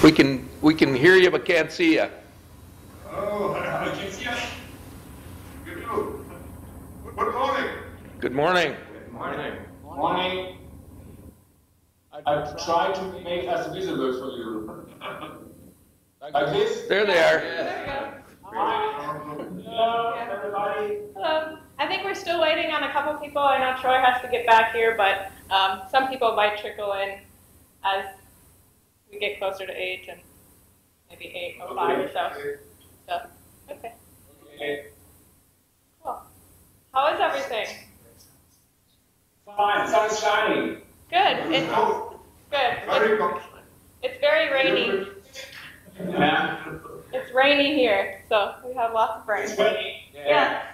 We can hear you but can't see you. Oh, I can see you. Good morning. Good morning. Good morning. Morning. I've tried to make us visible for you. Like this? There they are. There we go. Hi. Hello, everybody. Hello. I think we're still waiting on a couple people. I know Troy has to get back here, but some people might trickle in as we get closer to 8 and maybe 8:05 or so. So, okay. Okay. Cool. How is everything? Fine. Sun is shining. Good. It's very rainy. Yeah. It's rainy here, so we have lots of rain. It's raining. Yeah.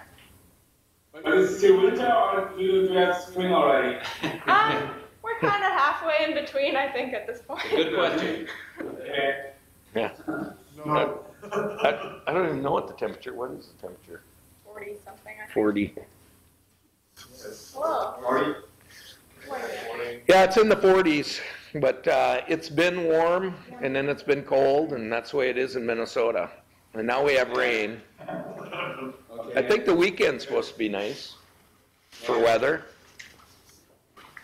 But it's still winter, or do you have spring already? We're kind of halfway in between, I think, at this point. Good question. Okay. Yeah. No. I don't even know what the temperature. What is the temperature? 40 something. I think. 40. Hello. Morning. Yeah, it's in the 40s, but it's been warm and then it's been cold, and that's the way it is in Minnesota. And now we have rain. I think the weekend's supposed to be nice for weather.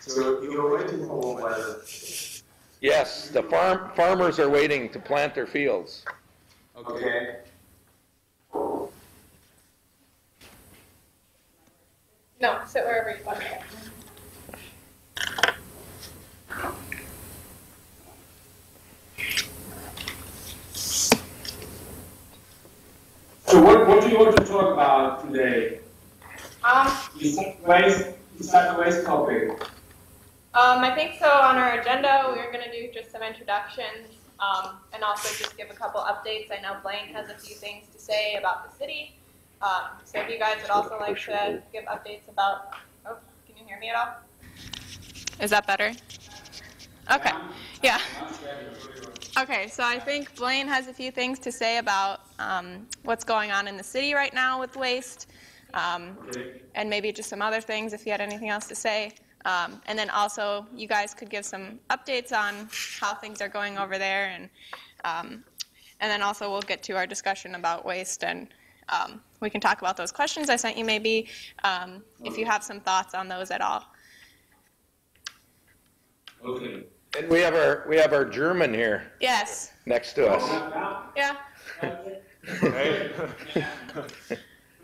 So you're waiting for warm weather? Yes, the farmers are waiting to plant their fields. Okay. No, sit wherever you want. So what do you want to talk about today? Besides the waste topic. I think so. On our agenda, we're going to do just some introductions and also just give a couple updates. I know Blaine has a few things to say about the city. So if you guys would also like to give updates about, oh, can you hear me at all? Is that better? Okay, yeah. Okay, so I think Blaine has a few things to say about what's going on in the city right now with waste, and maybe just some other things if you had anything else to say. And then also, you guys could give some updates on how things are going over there, and then also we'll get to our discussion about waste, and we can talk about those questions I sent you maybe, if you have some thoughts on those at all. Okay. And we have our German here. Yes. Next to us. Yeah. Okay.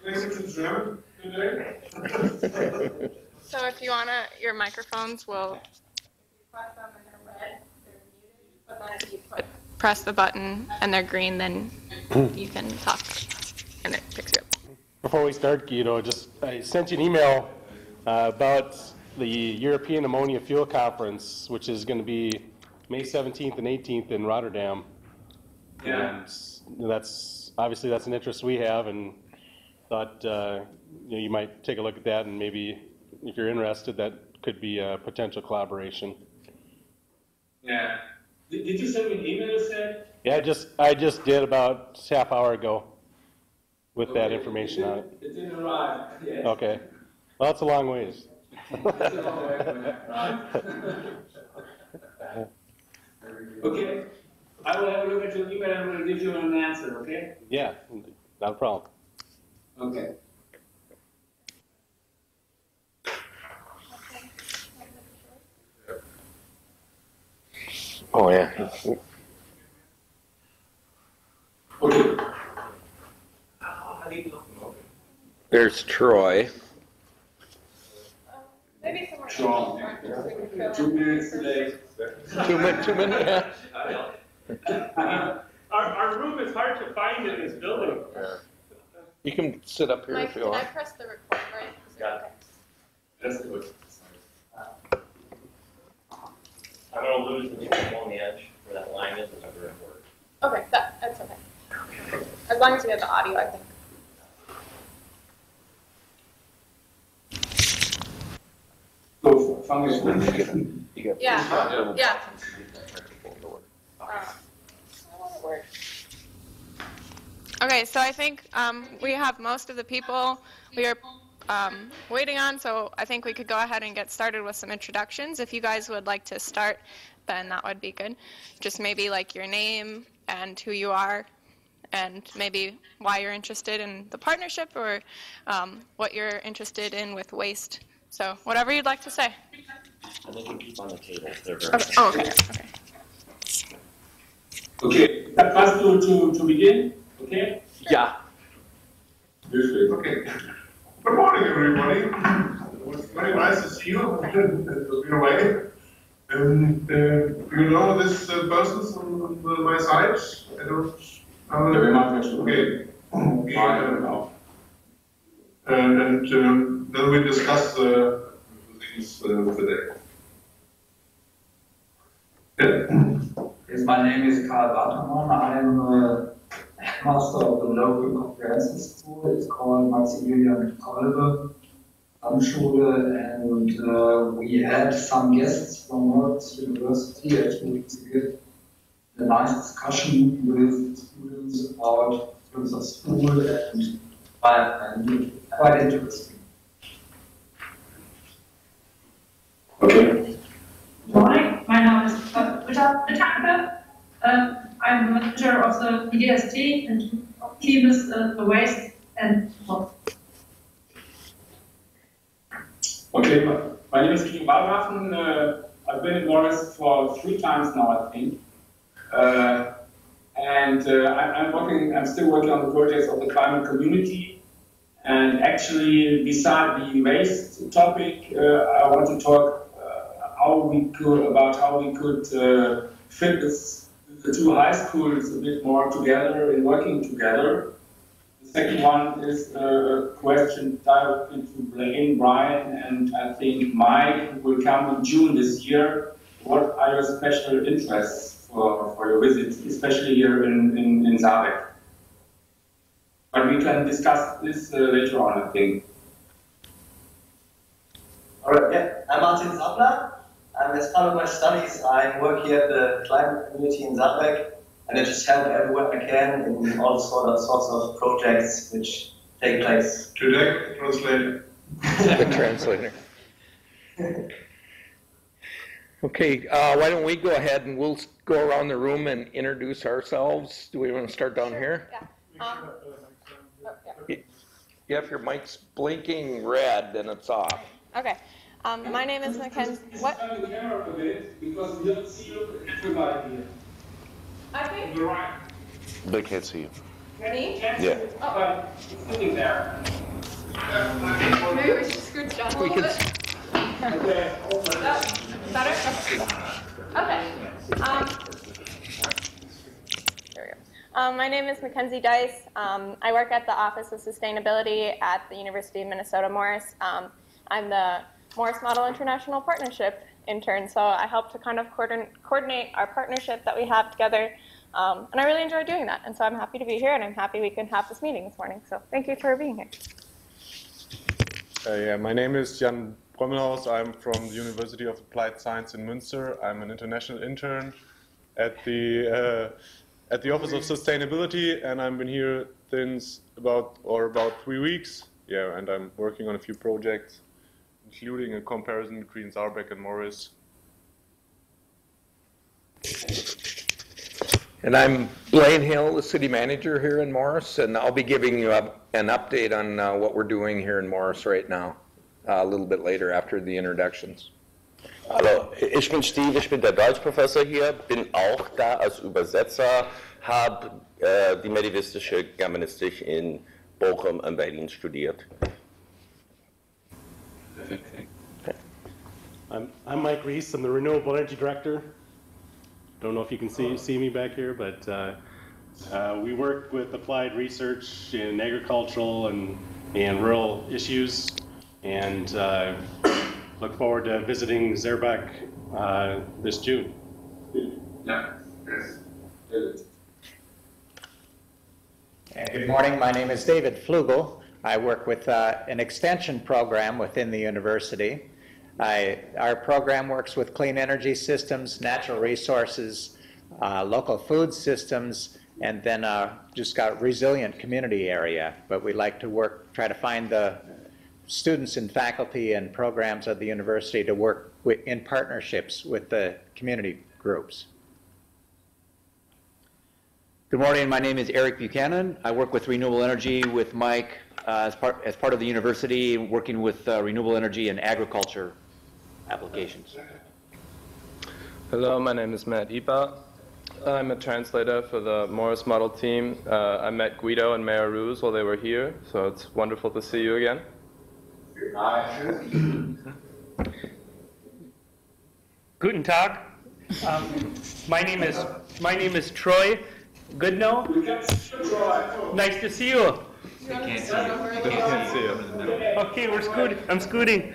Listen to German today? So if you wanna, your microphones will. If you press them and they're red, they're muted. But then if you press the button and they're green, then you can talk, and it picks you up. Before we start, Guido, I sent you an email about the European Ammonia Fuel Conference, which is going to be May 17th and 18th in Rotterdam. Yeah. And that's an interest we have, and thought you might take a look at that, and maybe if you're interested, that could be a potential collaboration. Yeah. Did you send me an email, you said? Yeah, I just did about half hour ago with that information on it. It didn't arrive. Yes. Okay. Well, it's a long ways. That's a long way from that. Okay. I will have a look at your email and will give you an answer, okay? Yeah, not a problem. Okay. Oh, yeah. Okay. There's Troy. Maybe somewhere Strong. else. 2 minutes today. 2 minutes, yeah. Our room is hard to find in this building. You can sit up here Mike, if you did I want. press the record right? Yeah. Okay. That's good. I'm going to lose the people on the edge where that line is, it's never going to work. Okay, that's okay. As long as we have the audio, I think. Go for it. You got Yeah. Okay, so I think we have most of the people. We are waiting on, so I think we could go ahead and get started with some introductions. If you guys would like to start, then that would be good. Just maybe like your name and who you are, and maybe why you're interested in the partnership, or what you're interested in with waste. So whatever you'd like to say. And they can keep on the table. They're very Okay. Oh, okay. Okay. Okay, that us to begin, okay? Yeah. Okay. Good morning, everybody. It was very nice to see you. It's been away. And you know this persons on my side? I don't. Very much. Okay. And then we discuss things today. Yeah. Yes, my name is Karl Bartemann. I am a master of the local comprehensive school. It's called Maximilian Kolbe Schule, and we had some guests from Morris University actually to give a nice discussion with students about terms of school and quite interesting. Okay. Good morning, my name is Britta. I'm the manager of the PDST, and team is the waste and more. Okay, my name is Kien Balraffen. I've been in Morris for 3 times now, I think. I'm still working on the projects of the climate community. And actually, beside the waste topic, I want to talk about how we could fit the 2 high schools a bit more together in working together. The second one is a question directly to Blaine, Brian, and I think Mike, who will come in June this year. What are your special interests for your visit, especially here in Saerbeck? But we can discuss this later on, I think. All right, yeah, I'm Martin Sapler. As part of my studies, I work here at the climate community in Saerbeck, and I just help everywhere I can in all sorts of projects which take place. Today, translator. The translator. Okay, why don't we go ahead and we'll go around the room and introduce ourselves. Do we want to start down here? Yeah. Yeah, if your mic's blinking red, then it's off. Okay. My name is Mackenzie. What? Turn the camera a bit because we don't see you everybody here. I think. You're right. They can't see you. Me? Yeah. But it's sitting there. Maybe we should scoot down a We little can. bit. Okay. Better? Okay. There we go. My name is Mackenzie Dice. I work at the Office of Sustainability at the University of Minnesota Morris. I'm the Morris Model International Partnership intern, so I help to kind of coordinate our partnership that we have together, and I really enjoy doing that, and so I'm happy to be here, and I'm happy we can have this meeting this morning, so thank you for being here. Yeah, my name is Jan Brommelhaus. I'm from the University of Applied Science in Münster. I'm an international intern at the Office of Sustainability, and I've been here since about 3 weeks. Yeah, and I'm working on a few projects, including a comparison between Saerbeck and Morris. And I'm Blaine Hill, the city manager here in Morris, and I'll be giving you an update on what we're doing here in Morris right now, a little bit later after the introductions. Hallo, ich bin Steve, ich bin der Deutschprofessor hier, bin auch da als Übersetzer, habe die medievistische Germanistik in Bochum und Berlin studiert. I'm Mike Reese. I'm the Renewable Energy Director. Don't know if you can see me back here, but we work with applied research in agricultural and rural issues, and look forward to visiting Saerbeck this June. Yeah. Yes. Good morning. My name is David Flugel. I work with an extension program within the university. Our program works with clean energy systems, natural resources, local food systems, and then just got resilient community area. But we like to try to find the students and faculty and programs of the university to work in partnerships with the community groups. Good morning, my name is Eric Buchanan. I work with renewable energy with Mike as part of the university, working with renewable energy and agriculture applications. Hello, my name is Matt Ipa. I'm a translator for the Morris model team. I met Guido and Mayor Ruse while they were here, so it's wonderful to see you again. Guten Tag. My name is Troy Goodnow. Nice to see you. Can't see you. Okay, I'm scooting.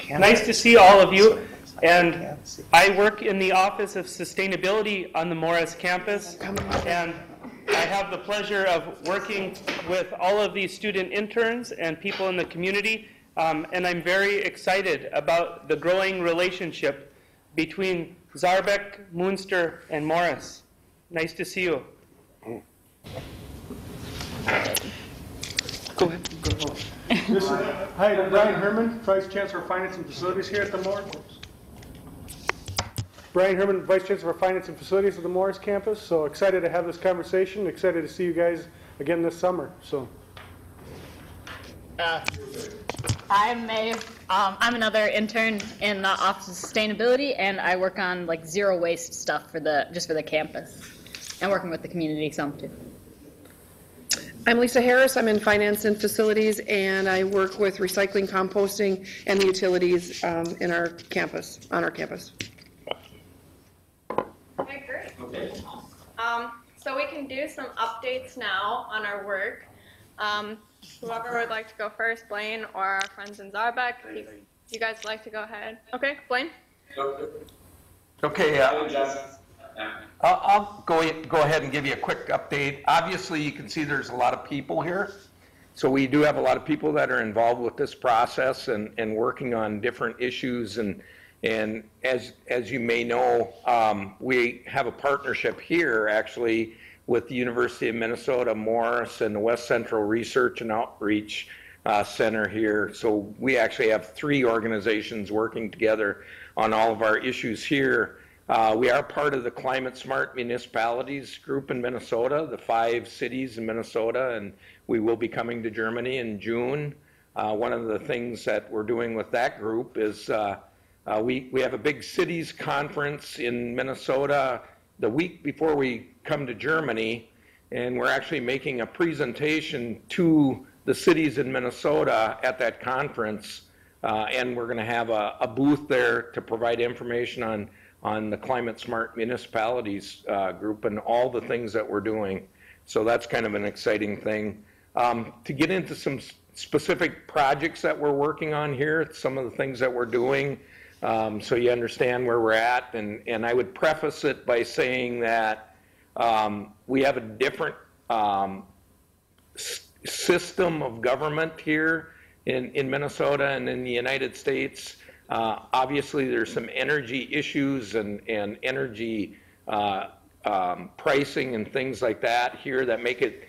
Nice to see all of you. And I work in the Office of Sustainability on the Morris campus. And I have the pleasure of working with all of these student interns and people in the community. And I'm very excited about the growing relationship between Saerbeck, Münster, and Morris. Nice to see you. Go ahead. Hi, Brian Herman, Vice Chancellor of Finance and Facilities here at the Morris. Brian Herman, Vice Chancellor for Finance and Facilities at the Morris campus. So excited to have this conversation. Excited to see you guys again this summer. So. I'm Maeve. I'm another intern in the Office of Sustainability, and I work on like zero waste stuff for the campus, and working with the community some too. I'm Lisa Harris. I'm in Finance and Facilities, and I work with recycling, composting, and the utilities on our campus. Okay, great. So we can do some updates now on our work. Whoever would like to go first, Blaine or our friends in Saerbeck, if you guys would like to go ahead. Okay, Blaine? Okay, I'll go ahead and give you a quick update. Obviously, you can see there's a lot of people here. So we do have a lot of people that are involved with this process and working on different issues. And as you may know, we have a partnership here actually with the University of Minnesota, Morris, and the West Central Research and Outreach Center here. So we actually have 3 organizations working together on all of our issues here. We are part of the Climate Smart Municipalities group in Minnesota, the 5 cities in Minnesota, and we will be coming to Germany in June. One of the things that we're doing with that group is we have a big cities conference in Minnesota the week before we come to Germany, and we're actually making a presentation to the cities in Minnesota at that conference, and we're going to have a booth there to provide information on the Climate Smart Municipalities group and all the things that we're doing. So that's kind of an exciting thing. To get into some specific projects that we're working on here, some of the things that we're doing, so you understand where we're at. And I would preface it by saying that we have a different system of government here in Minnesota and in the United States. Obviously, there's some energy issues and energy pricing and things like that here that make it,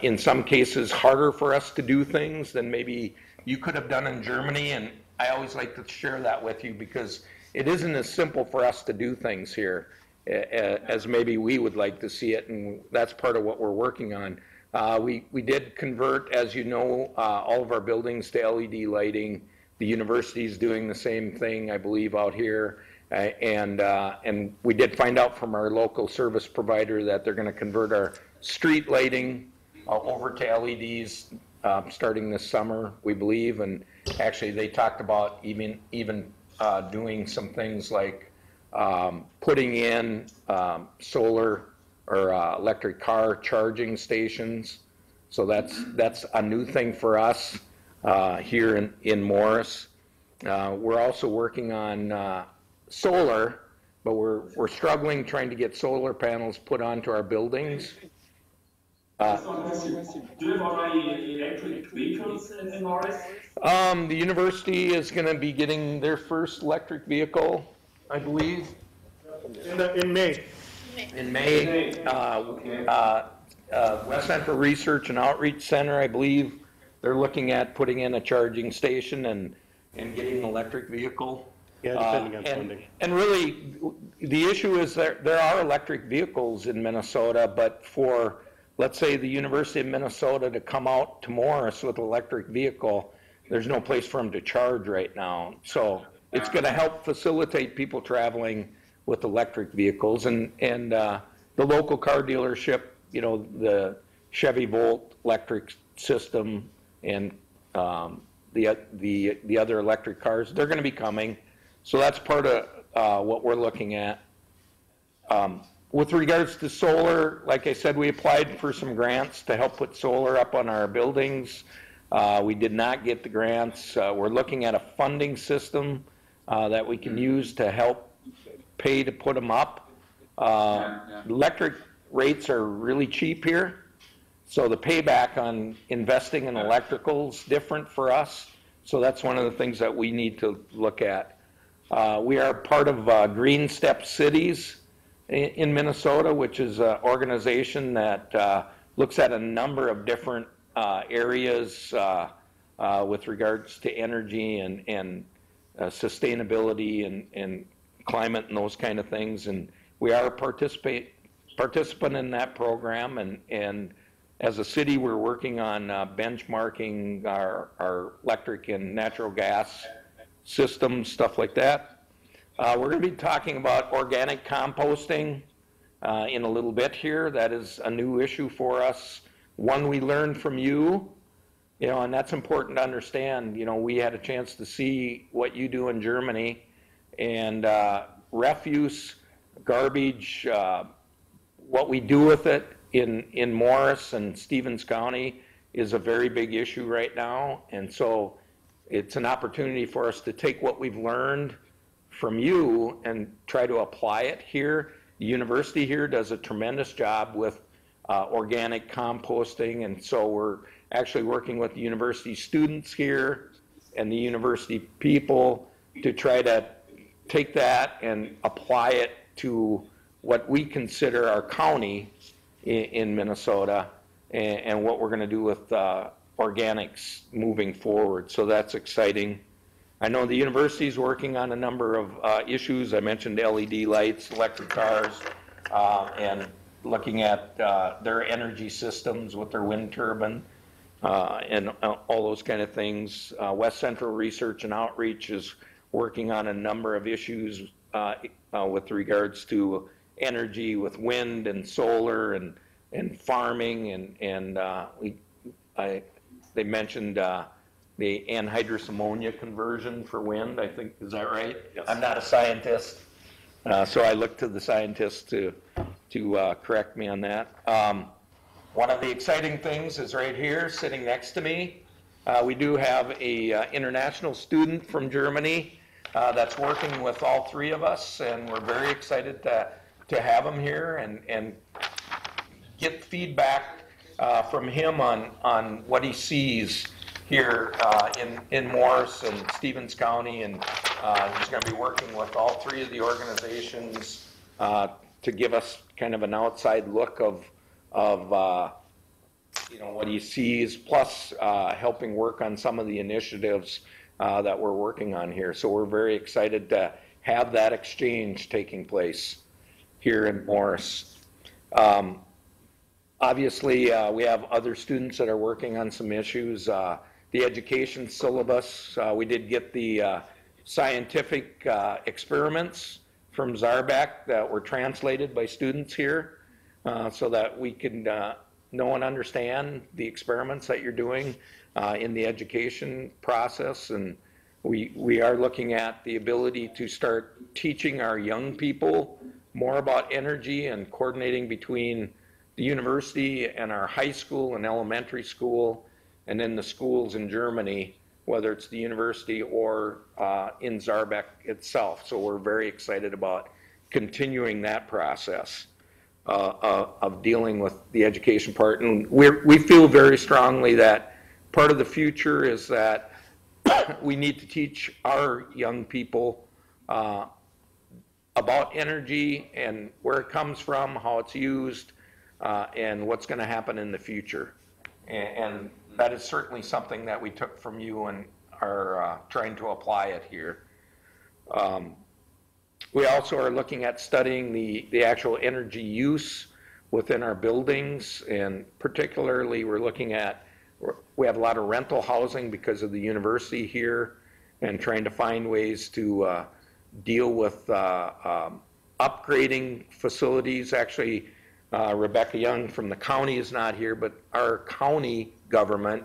in some cases, harder for us to do things than maybe you could have done in Germany. And I always like to share that with you because it isn't as simple for us to do things here as maybe we would like to see it, and that's part of what we're working on. We did convert, as you know, all of our buildings to LED lighting. The university is doing the same thing, I believe, out here. And we did find out from our local service provider that they're going to convert our street lighting over to LEDs starting this summer, we believe. And actually, they talked about even doing some things like putting in solar or electric car charging stations. So that's a new thing for us here in Morris. We're also working on solar, but we're struggling trying to get solar panels put onto our buildings. Do you have already electric vehicles in Morris? The university is going to be getting their first electric vehicle, I believe. In May. In May. West Central Research and Outreach Center, I believe, they're looking at putting in a charging station and getting an electric vehicle. Yeah, depending on funding. And really, the issue is that there are electric vehicles in Minnesota, but for, let's say, the University of Minnesota to come out to Morris with an electric vehicle, there's no place for them to charge right now. So it's going to help facilitate people traveling with electric vehicles. And the local car dealership, you know, the Chevy Volt electric system and the other electric cars, they're going to be coming. So that's part of what we're looking at. With regards to solar, like I said, we applied for some grants to help put solar up on our buildings. We did not get the grants. We're looking at a funding system that we can use to help pay to put them up. Electric rates are really cheap here, so the payback on investing in electrical is different for us. So that's one of the things that we need to look at. We are part of Green Step Cities in Minnesota, which is an organization that looks at a number of different areas with regards to energy and sustainability and climate and those kind of things. And we are a participant in that program. And as a city, we're working on benchmarking our electric and natural gas systems, stuff like that. We're going to be talking about organic composting in a little bit here. That is a new issue for us. One we learned from you, and that's important to understand. We had a chance to see what you do in Germany, and refuse, garbage, what we do with it in Morris and Stevens County is a very big issue right now. And so it's an opportunity for us to take what we've learned from you and try to apply it here. The university here does a tremendous job with organic composting, and so we're actually working with the university students here and the university people to try to take that and apply it to what we consider our county in Minnesota and what we're going to do with organics moving forward. So that's exciting. I know the university is working on a number of issues. I mentioned LED lights, electric cars, and looking at their energy systems with their wind turbine and all those kind of things. West Central Research and Outreach is working on a number of issues with regards to energy with wind and solar and farming and they mentioned the anhydrous ammonia conversion for wind, I think. Is that right? Yes. I'm not a scientist, so I look to the scientists to correct me on that. One of the exciting things is right here, sitting next to me. We do have a international student from Germany that's working with all three of us, and we're very excited to have him here and get feedback from him on what he sees here in Morris and Stevens County, and he's going to be working with all three of the organizations to give us kind of an outside look of what he sees, plus helping work on some of the initiatives that we're working on here. So we're very excited to have that exchange taking place here in Morris. Obviously, we have other students that are working on some issues. The education syllabus, we did get the scientific experiments from Saerbeck that were translated by students here so that we can know and understand the experiments that you're doing in the education process. And we are looking at the ability to start teaching our young people more about energy and coordinating between the university and our high school and elementary school, and then the schools in Germany, whether it's the university or in Saerbeck itself. So we're very excited about continuing that process of dealing with the education part. And we feel very strongly that part of the future is that we need to teach our young people about energy and where it comes from, how it's used, and what's going to happen in the future. And that is certainly something that we took from you and are trying to apply it here. We also are looking at studying the actual energy use within our buildings, and particularly we're looking at, we have a lot of rental housing because of the university here, and trying to find ways to deal with upgrading facilities. Actually, Rebecca Young from the county is not here, but our county government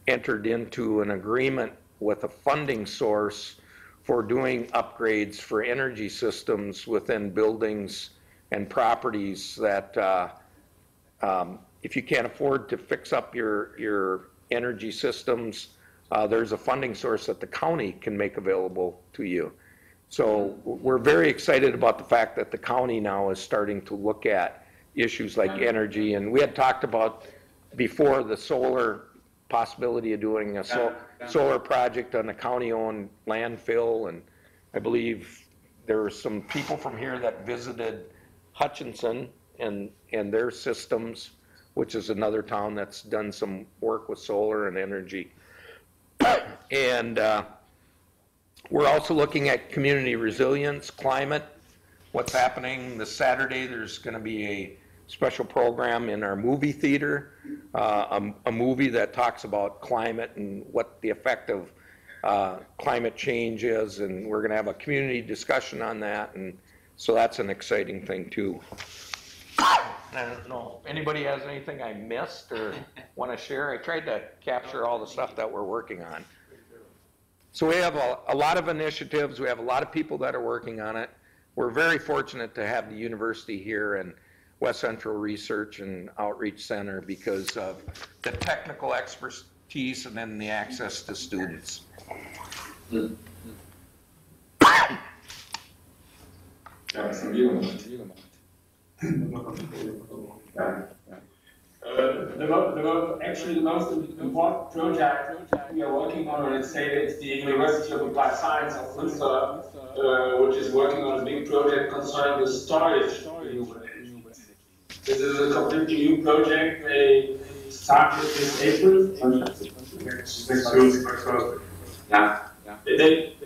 entered into an agreement with a funding source for doing upgrades for energy systems within buildings and properties that if you can't afford to fix up your energy systems, there's a funding source that the county can make available to you. So we're very excited about the fact that the county now is starting to look at issues like energy. And we had talked about before the solar possibility of doing a solar project on a county-owned landfill. And I believe there were some people from here that visited Hutchinson and their systems, which is another town that's done some work with solar and energy. And we're also looking at community resilience, climate, what's happening. This Saturday, there's going to be a special program in our movie theater, a movie that talks about climate and what the effect of climate change is, and we're going to have a community discussion on that, and so that's an exciting thing too. I don't know if anybody has anything I missed or want to share. I tried to capture all the stuff that we're working on. So we have a lot of initiatives. We have a lot of people that are working on it. We're very fortunate to have the university here and West Central Research and Outreach Center because of the technical expertise and then the access to students. Actually the most important project we are working on, let's say it's the University of Applied Science of Münster, which is working on a big project concerning the storage. This is a completely new project. They started this April.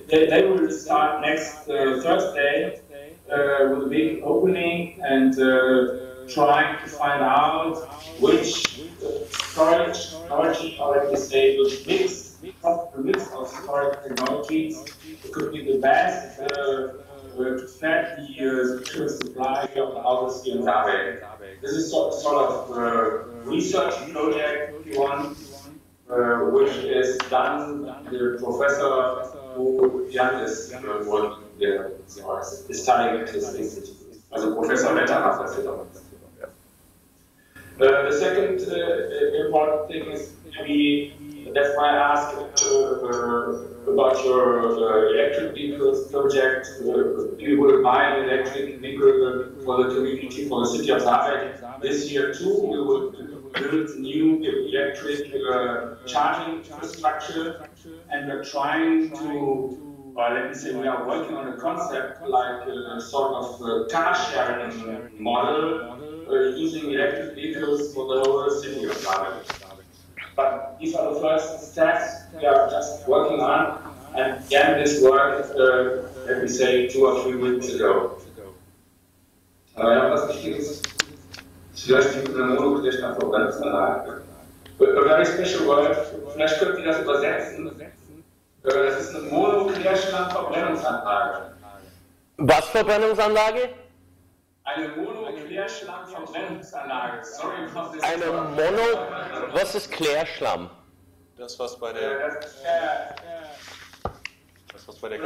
They will start next Thursday with a big opening and trying to find out which storage technology, or let me say, which mix of storage technologies could be the best to fed the secure supply of the houses here in Saerbeck. This is sort of research project, if you want, which is done. The professor who Jan is working there is studying at this institute. Also Professor Wetterhafer. The second important thing is that's why I asked about your electric vehicles project. You will buy an electric vehicle for the community, for the city of Saerbeck. This year too, we will build new electric charging infrastructure, and we're trying to, let me say, we are working on a concept like a sort of car sharing model using electric vehicles for the whole city of Saerbeck. But these are the first steps we are just working on, and began this work, let me say, 2 or 3 weeks ago. Ja, was wichtig ist, vielleicht die Monoklärschlammverbrennungsanlage. A very special word, vielleicht könnt ihr das übersetzen. Das ist eine Monoklärschlammverbrennungsanlage. Was Verbrennungsanlage? Eine Monoklärschlammverbrennungsanlage. Sorry for this. Eine was ist Klärschlamm? Das, was bei der... Das, was bei der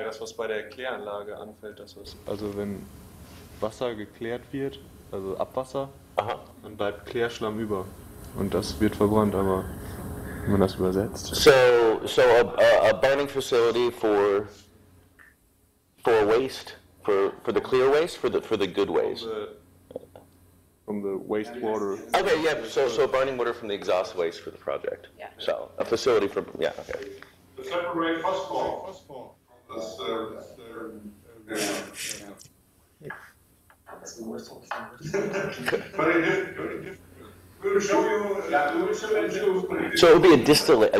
das, was bei der Kläranlage anfällt, also wenn Wasser geklärt wird, also Abwasser, dann bleibt Klärschlamm über und das wird verbrannt, aber wenn man das übersetzt. So a burning facility for waste, for the clear waste, for the good waste. From the wastewater. Okay, yeah. So burning water from the exhaust waste for the project. Yeah. So a facility for okay. To separate phosphor. Very difficult. We'll show you. Yeah, we will show you. So it would be a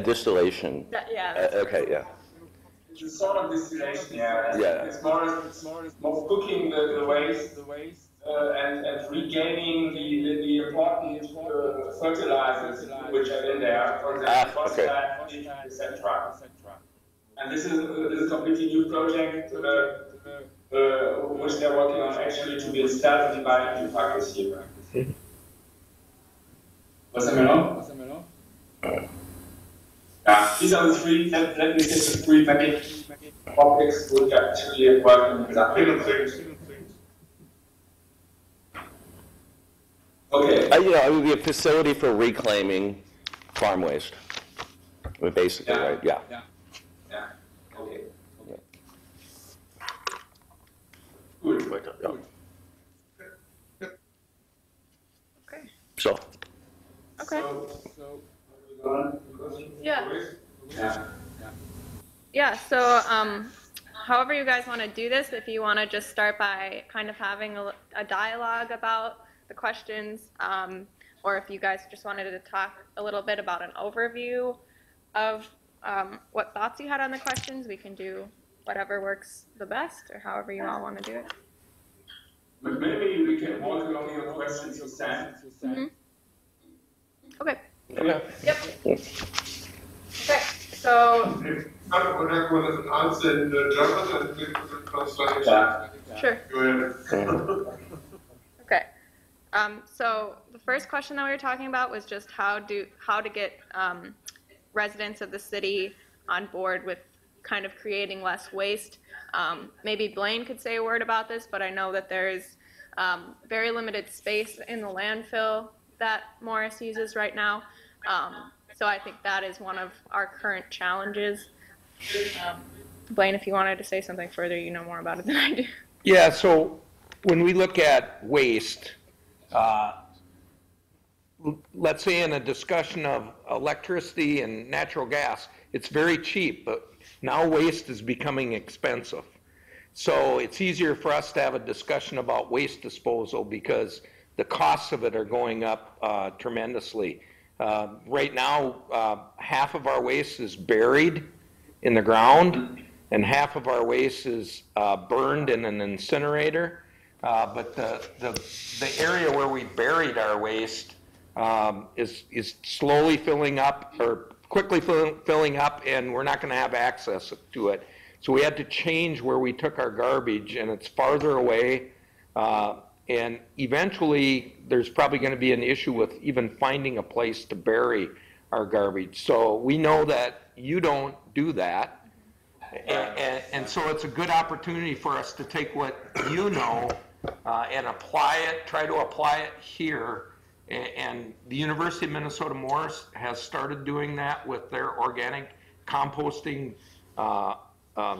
distillation. Yeah. Okay, yeah. It's a sort of distillation, yeah. Yeah. It's more cooking the waste and regaining the important fertilizers which are in there, for example, phosphate, etc. And this is a completely new project which they're working on actually to be started by the Farkas here. Was melon? Yeah, these are the three, let me say the three main topics which are actually working with that. Okay. It would be a facility for reclaiming farm waste. Basically, right? Yeah. Yeah. Okay. Good. Okay. So. Okay. Yeah. Yeah, so however you guys want to do this, if you want to just start by kind of having a dialogue about the questions, or if you guys just wanted to talk a little bit about an overview of what thoughts you had on the questions, we can do whatever works the best, or however you all want to do it. But maybe we can walk along your questions you sent. Okay. Yeah. Yep. Okay, so. Would I answer in German and translate? Sure. Go ahead. Okay. So the first question that we were talking about was just how to get residents of the city on board with kind of creating less waste. Maybe Blaine could say a word about this, but I know that there's very limited space in the landfill that Morris uses right now. So I think that is one of our current challenges. Blaine, if you wanted to say something further, you know more about it than I do. Yeah, so when we look at waste, let's say in a discussion of electricity and natural gas, it's very cheap, but now waste is becoming expensive. So it's easier for us to have a discussion about waste disposal because the costs of it are going up tremendously. Right now, half of our waste is buried in the ground, and half of our waste is burned in an incinerator. But the area where we buried our waste is slowly filling up, or quickly filling up, and we're not going to have access to it. So we had to change where we took our garbage, and it's farther away. And eventually, there's probably going to be an issue with even finding a place to bury our garbage. So we know that you don't do that. And so it's a good opportunity for us to take what you know and apply it, try to apply it here. And the University of Minnesota Morris has started doing that with their organic composting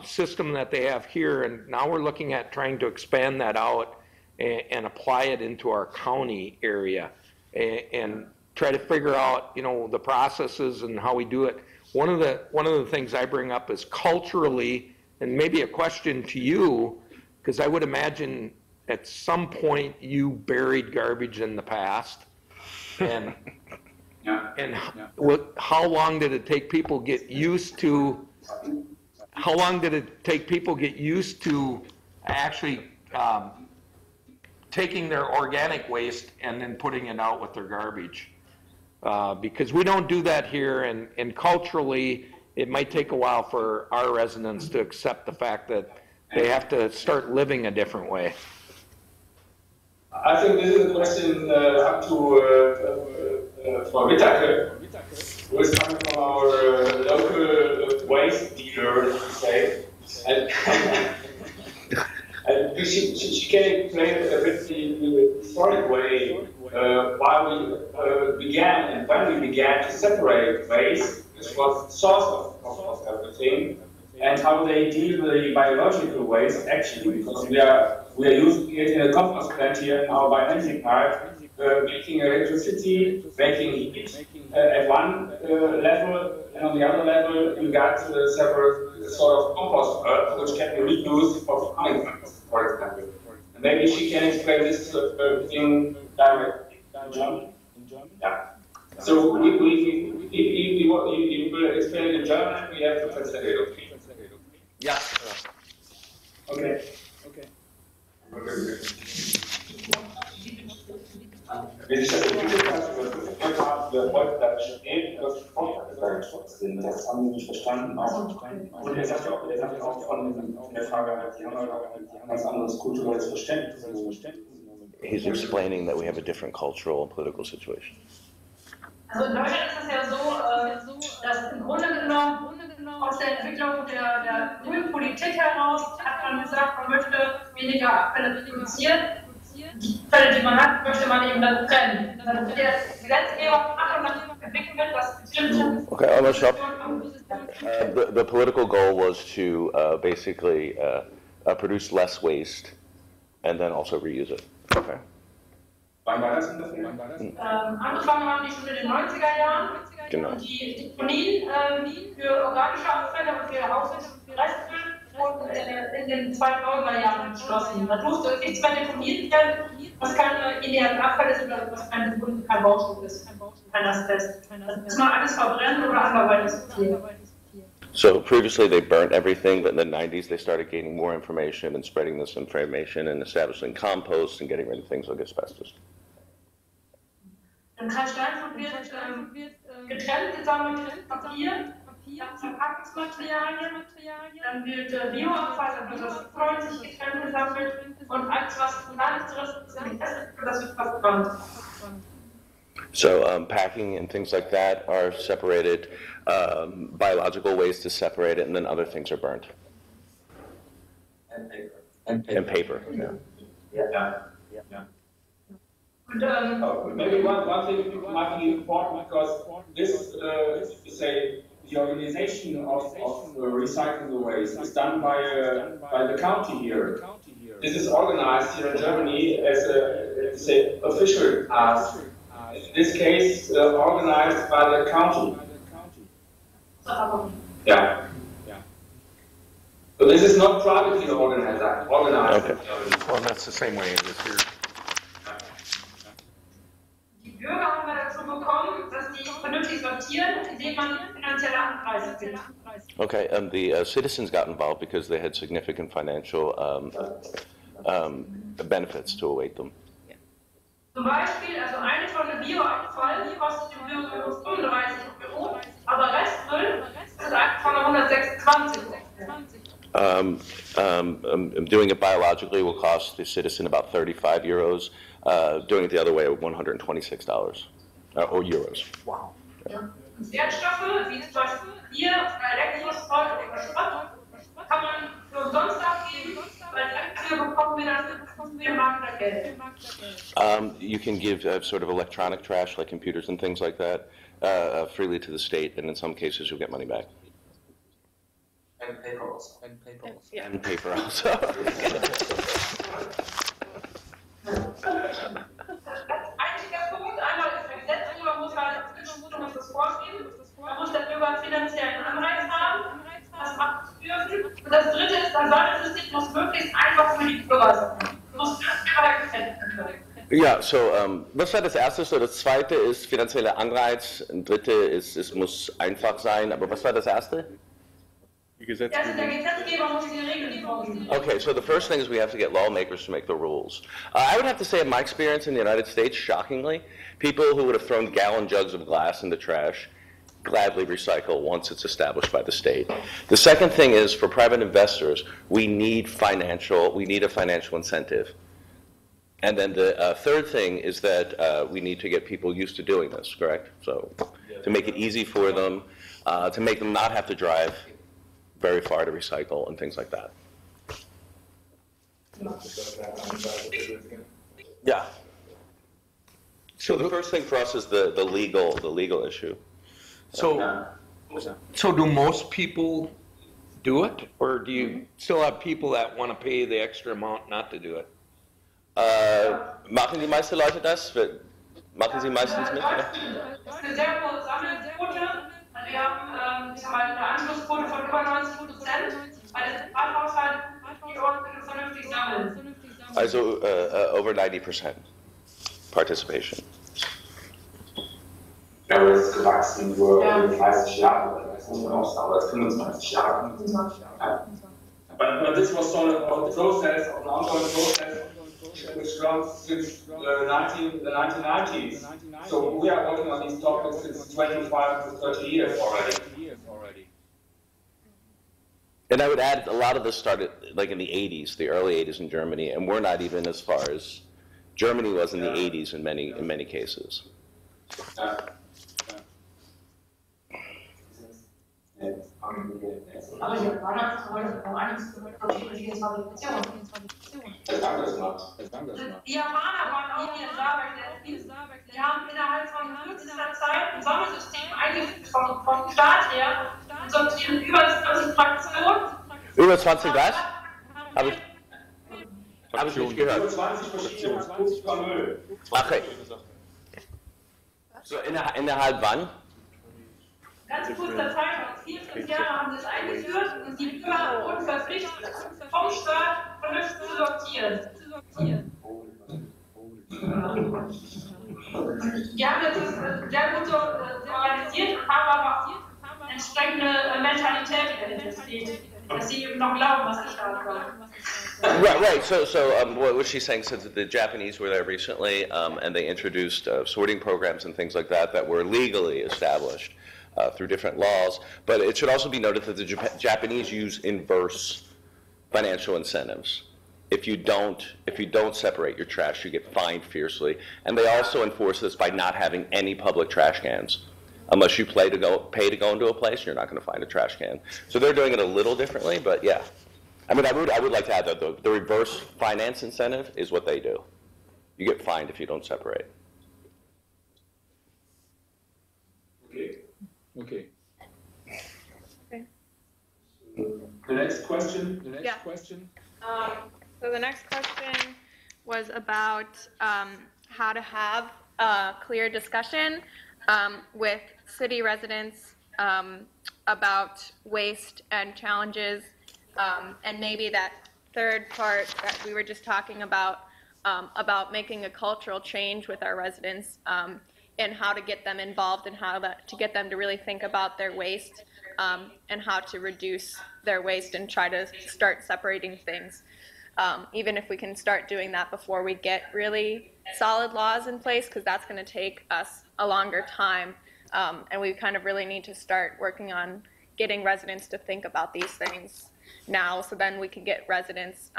system that they have here. And now we're looking at trying to expand that out and apply it into our county area and try to figure out, the processes and how we do it. One of the things I bring up is culturally, and maybe a question to you, because I would imagine at some point you buried garbage in the past, and how long did it take people get used to? How long did it take people get used to actually taking their organic waste and then putting it out with their garbage? Because we don't do that here, and culturally, it might take a while for our residents to accept the fact that they have to start living a different way. I think this is a question up to for Whittaker, who is coming from our local waste dealer, to say. And she can explain a bit the historic way why we began and when we began to separate waste, which was the source of everything, and how they deal with the biological waste actually, because we are using it in a compost plant here in our bioenergy park, making electricity, making heat at one level, and on the other level you got several sort of compost earth which can be reused for farming plants, for example. And maybe she can explain this thing directly in German. Yeah. So if you will explain in German, we have to translate it, okay? Yeah. Okay. Wie sich das entwickelt hat, über 5 Jahre, wir wollten da stehen, das sind, das haben Sie nicht verstanden. Und er sagt ja auch von der Frage, die haben ein ganz anderes kulturelles Verständnis. He's explaining that we have a different cultural and political situation. Also in Deutschland ist es ja so, dass im Grunde genommen aus der Entwicklung der grünen Politik heraus hat man gesagt, man möchte weniger Abfälle produzieren. Die Fälle, die man hat, möchte man eben dann trennen. Der Gesetzgeber macht und dann entwickelt das bestimmte. Okay, I'm gonna stop. The political goal was to basically produce less waste and then also reuse it. Okay. Wann war das ungefähr? Angefangen haben die schon in den 90er Jahren. Genau. Und die Deponien für organische Abfälle und für Restmüll wurden in den 2000er Jahren geschlossen. Da durfte nichts mehr deponiert werden, was keine idealen Abfälle sind oder was kein Baustoff ist, kein Asbest. Das muss man alles verbrennen oder anderweitig sortieren. So previously they burnt everything, but in the 90s they started gaining more information and spreading this information and establishing compost and getting rid of things like asbestos. Dann kann Steinfurt wird getrennt, gesammelt, Papier, Verpackungsmaterialien, dann wird Bioabfall, dann wird das freundlich getrennt gesammelt und alles, was Landesinteressen ist, das wird verbrannt. So packing and things like that are separated, biological waste is separated, and then other things are burnt. And paper. And paper, yeah. Yeah. Maybe one thing might be important because this, say, the organization of recycling the waste is done by the county here. This is organized here in Germany as a say official task. In this case, organized by the county. Yeah. So this is not privately organized. Okay. Well, that's the same way it is here. Die Bürger haben wir dazu bekommen, dass die vernünftig sortieren, indem man finanzielle Anreize gibt. Okay, the citizens got involved because they had significant financial benefits to await them. Zum Beispiel, also eine Tonne Bioabfall kostet den Bürger 35 €, aber Restmüll ist eine Tonne 126 €. Doing it biologically will cost the citizen about 35 euros. Doing it the other way, $126 or euros. Wow. Ja. Und Wertstoffe, wie zum Beispiel Bier, Elektroschrott oder Schrott, kann man für umsonst abgeben, weil dafür bekommen wir dann wir Markt Geld. You can give sort of electronic trash like computers and things like that freely to the state, and in some cases you'll get money back. And paper also. And paper also. Yeah. And paper also. Einziger Punkt, einmal ist der Gesetzgeber muss halt das vorgeben, man muss der Bürger einen finanziellen Anreiz haben, das macht es dürfen. Und das dritte ist, das Sollensystem muss möglichst einfach für die Bürger sein. Muss Ja, so, was war das erste? So, das zweite ist finanzieller Anreiz, ein dritte ist, es muss einfach sein, aber was war das erste? Der Gesetzgeber muss die Regeln vorgeben. Okay, so the first thing is we have to get lawmakers to make the rules. I would have to say, in my experience in the United States, shockingly, people who would have thrown gallon jugs of glass in the trash gladly recycle once it's established by the state. The second thing is, for private investors, we need a financial incentive. And then the third thing is that we need to get people used to doing this, correct? So to make it easy for them, to make them not have to drive very far to recycle and things like that. Yeah. So the first thing for us is the legal issue. So do most people do it, or do you still have people that want to pay the extra amount not to do it? Machen die meisten Leute das? Machen sie meistens mit? Das ist eine sehr hohe Sammelquote. Wir haben eine Anschlussquote von über 90%, weil das Privathaushalt die Orte vernünftig sammeln. Also over 90% participation. sind nur 30 Jahre, oder weiß nicht, aber 25 Jahre. But this was sort of a process, of an ongoing process, which runs since the 1990s. So we are working on these topics since 25 to 30 years already. And I would add, a lot of this started like in the 80s, the early 80s in Germany, and we're not even as far as Germany was in the 80s in many cases. Aber die Japaner wollen auch einiges für die Institution. Die Japaner waren auch hier in Saerbeck. Die haben innerhalb von kürzester Zeit ein Sondersystem eingeführt vom Staat her und sortieren über 20 Fraktionen. Über 20 was? Habe ich nicht gehört. Über 20 verschiedene Fraktionen. Okay. So innerhalb wann? Ganz kurzer Zeitraum, 4-5 Jahre haben sie es eingeführt und die Bürger wurden verpflichtet, vom Staat vernünftig zu sortieren. Die haben das sehr gut organisiert und haben aber auch entsprechende Mentalität, die dahinter steht, dass sie eben noch glauben, was der Staat glaubt. Right. So what she's saying is that the Japanese were there recently, and they introduced sorting programs and things like that were legally established through different laws. But it should also be noted that the Japanese use inverse financial incentives. If you don't separate your trash, you get fined fiercely. And they also enforce this by not having any public trash cans. Unless you pay to go into a place, you're not going to find a trash can. So they're doing it a little differently, but yeah. I mean, I would like to add that the reverse finance incentive is what they do. You get fined if you don't separate. Okay. The next question. So the next question was about how to have a clear discussion with city residents about waste and challenges, and maybe that third part that we were just talking about making a cultural change with our residents, and how to get them involved and to get them to really think about their waste, and how to reduce their waste and try to start separating things. Even if we can start doing that before we get really solid laws in place, because that's going to take us a longer time, and we kind of really need to start working on getting residents to think about these things now, so then we can get residents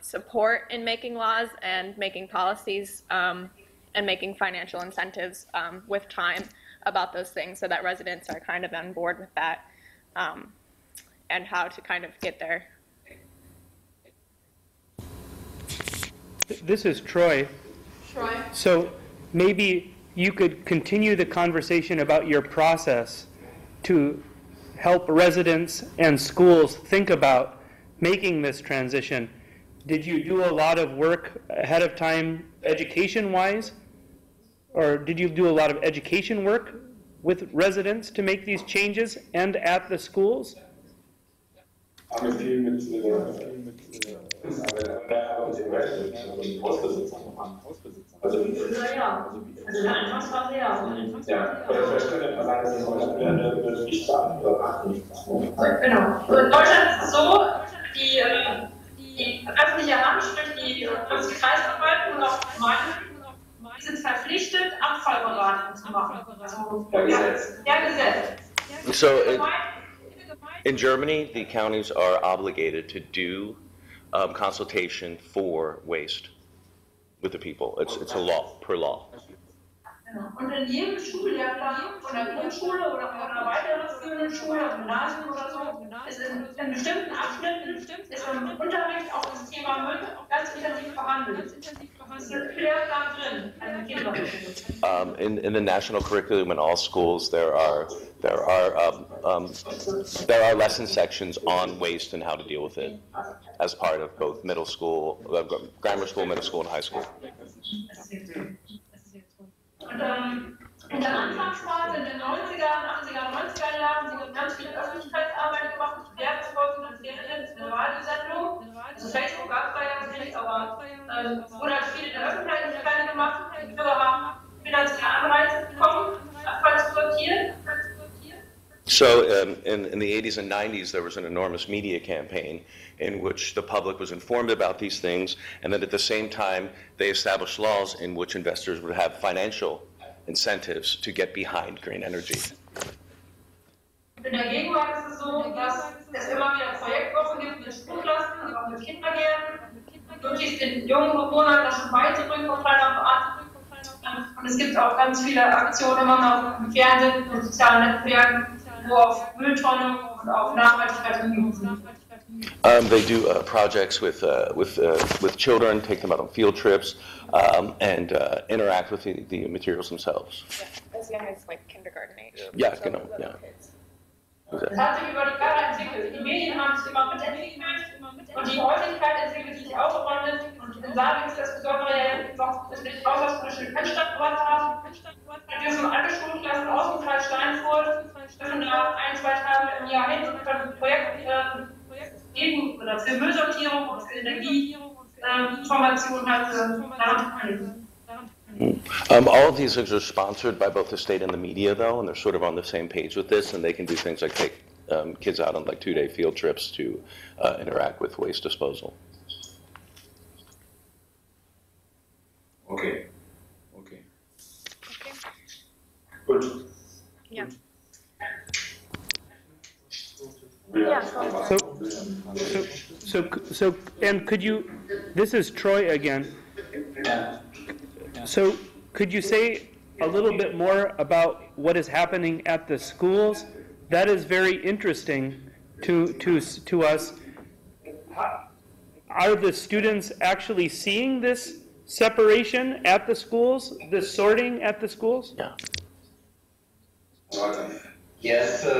support in making laws and making policies, and making financial incentives with time about those things, so that residents are kind of on board with that, and how to kind of get there. This is Troy. So maybe you could continue the conversation about your process to help residents and schools think about making this transition. Did you do a lot of work ahead of time education-wise? Or did you do a lot of education work with residents to make these changes and at the schools? Haben wir viel mit Also der Anfangsphase ja. Ja, oder vielleicht könnte man sagen, dass die Deutschland eine Pflichtstaaten oder Nachrichten. Genau. In Deutschland ist es so, die öffentliche Hand, sprich die Kreisverwaltung und auch die Gemeinden, sind verpflichtet, Abfallberatung zu machen. Also, per Gesetz. So in Germany, the counties are obligated to do consultation for waste with the people. It's a law, per law. Und in jedem Schullehrplan von der Grundschule oder von einer weiterführenden Schule, Gymnasium oder so, ist in bestimmten Abschnitten ist im Unterricht auch das Thema Müll ganz intensiv behandelt. Das ist im Lehrplan drin, also In the national curriculum in all schools, there are lesson sections on waste and how to deal with it as part of both middle school, grammar school, middle school, and high school. Und in der Anfangsphase, in den 90er, 80er, 90er Jahren, sind ganz viel Öffentlichkeitsarbeit gemacht, mit Werbespots und Serien, eine Radiosendung. Also Facebook gab es da ja nicht, aber es wurde halt viel in der Öffentlichkeit gemacht. Die Bürger haben finanzielle Anreize bekommen, Abfall zu sortieren. So in the 80s and 90s, there was an enormous media campaign in which the public was informed about these things, and then at the same time, they established laws in which investors would have financial incentives to get behind green energy. In der Gegenwart ist es so, dass es immer wieder Projektwochen gibt mit Schulklassen und auch mit Kindergärten, möglichst den jungen Bewohnern das schon beizubringen von kleiner Art. Und es gibt auch ganz viele Aktionen immer noch im Fernsehen und sozialen Netzwerken, wo auf Mülltrennung und auf Nachhaltigkeit hingewiesen wird. They do projects with children, take them out on field trips, and interact with the materials themselves. Yeah, as young as like kindergarten age. Ja, genau. Ja. Das hat sich über die Jahre entwickelt. Die Medien haben sich immer mitentwickelt und die Häufigkeit entwickelt sich auch ordentlich. Und in Saarbrücken ist das besondere noch, dass wir die außerschulische Kennstadt gebracht haben. Wir sind alle Schulklassen aus dem Kreis Steinfurt, dürfen da 1, 2 Tage im Jahr hin und können Projekte geben oder für Müllsortierung und für Energieinformation halt daran teilnehmen. All of these things are sponsored by both the state and the media, though, and they're sort of on the same page with this, and they can do things like take kids out on like 2-day field trips to interact with waste disposal. Okay. Good. Yeah. So, and could you, this is Troy again. So could you say a little bit more about what is happening at the schools? That is very interesting to us. Are the students actually seeing this separation at the schools, this sorting at the schools? Yeah. Yes, we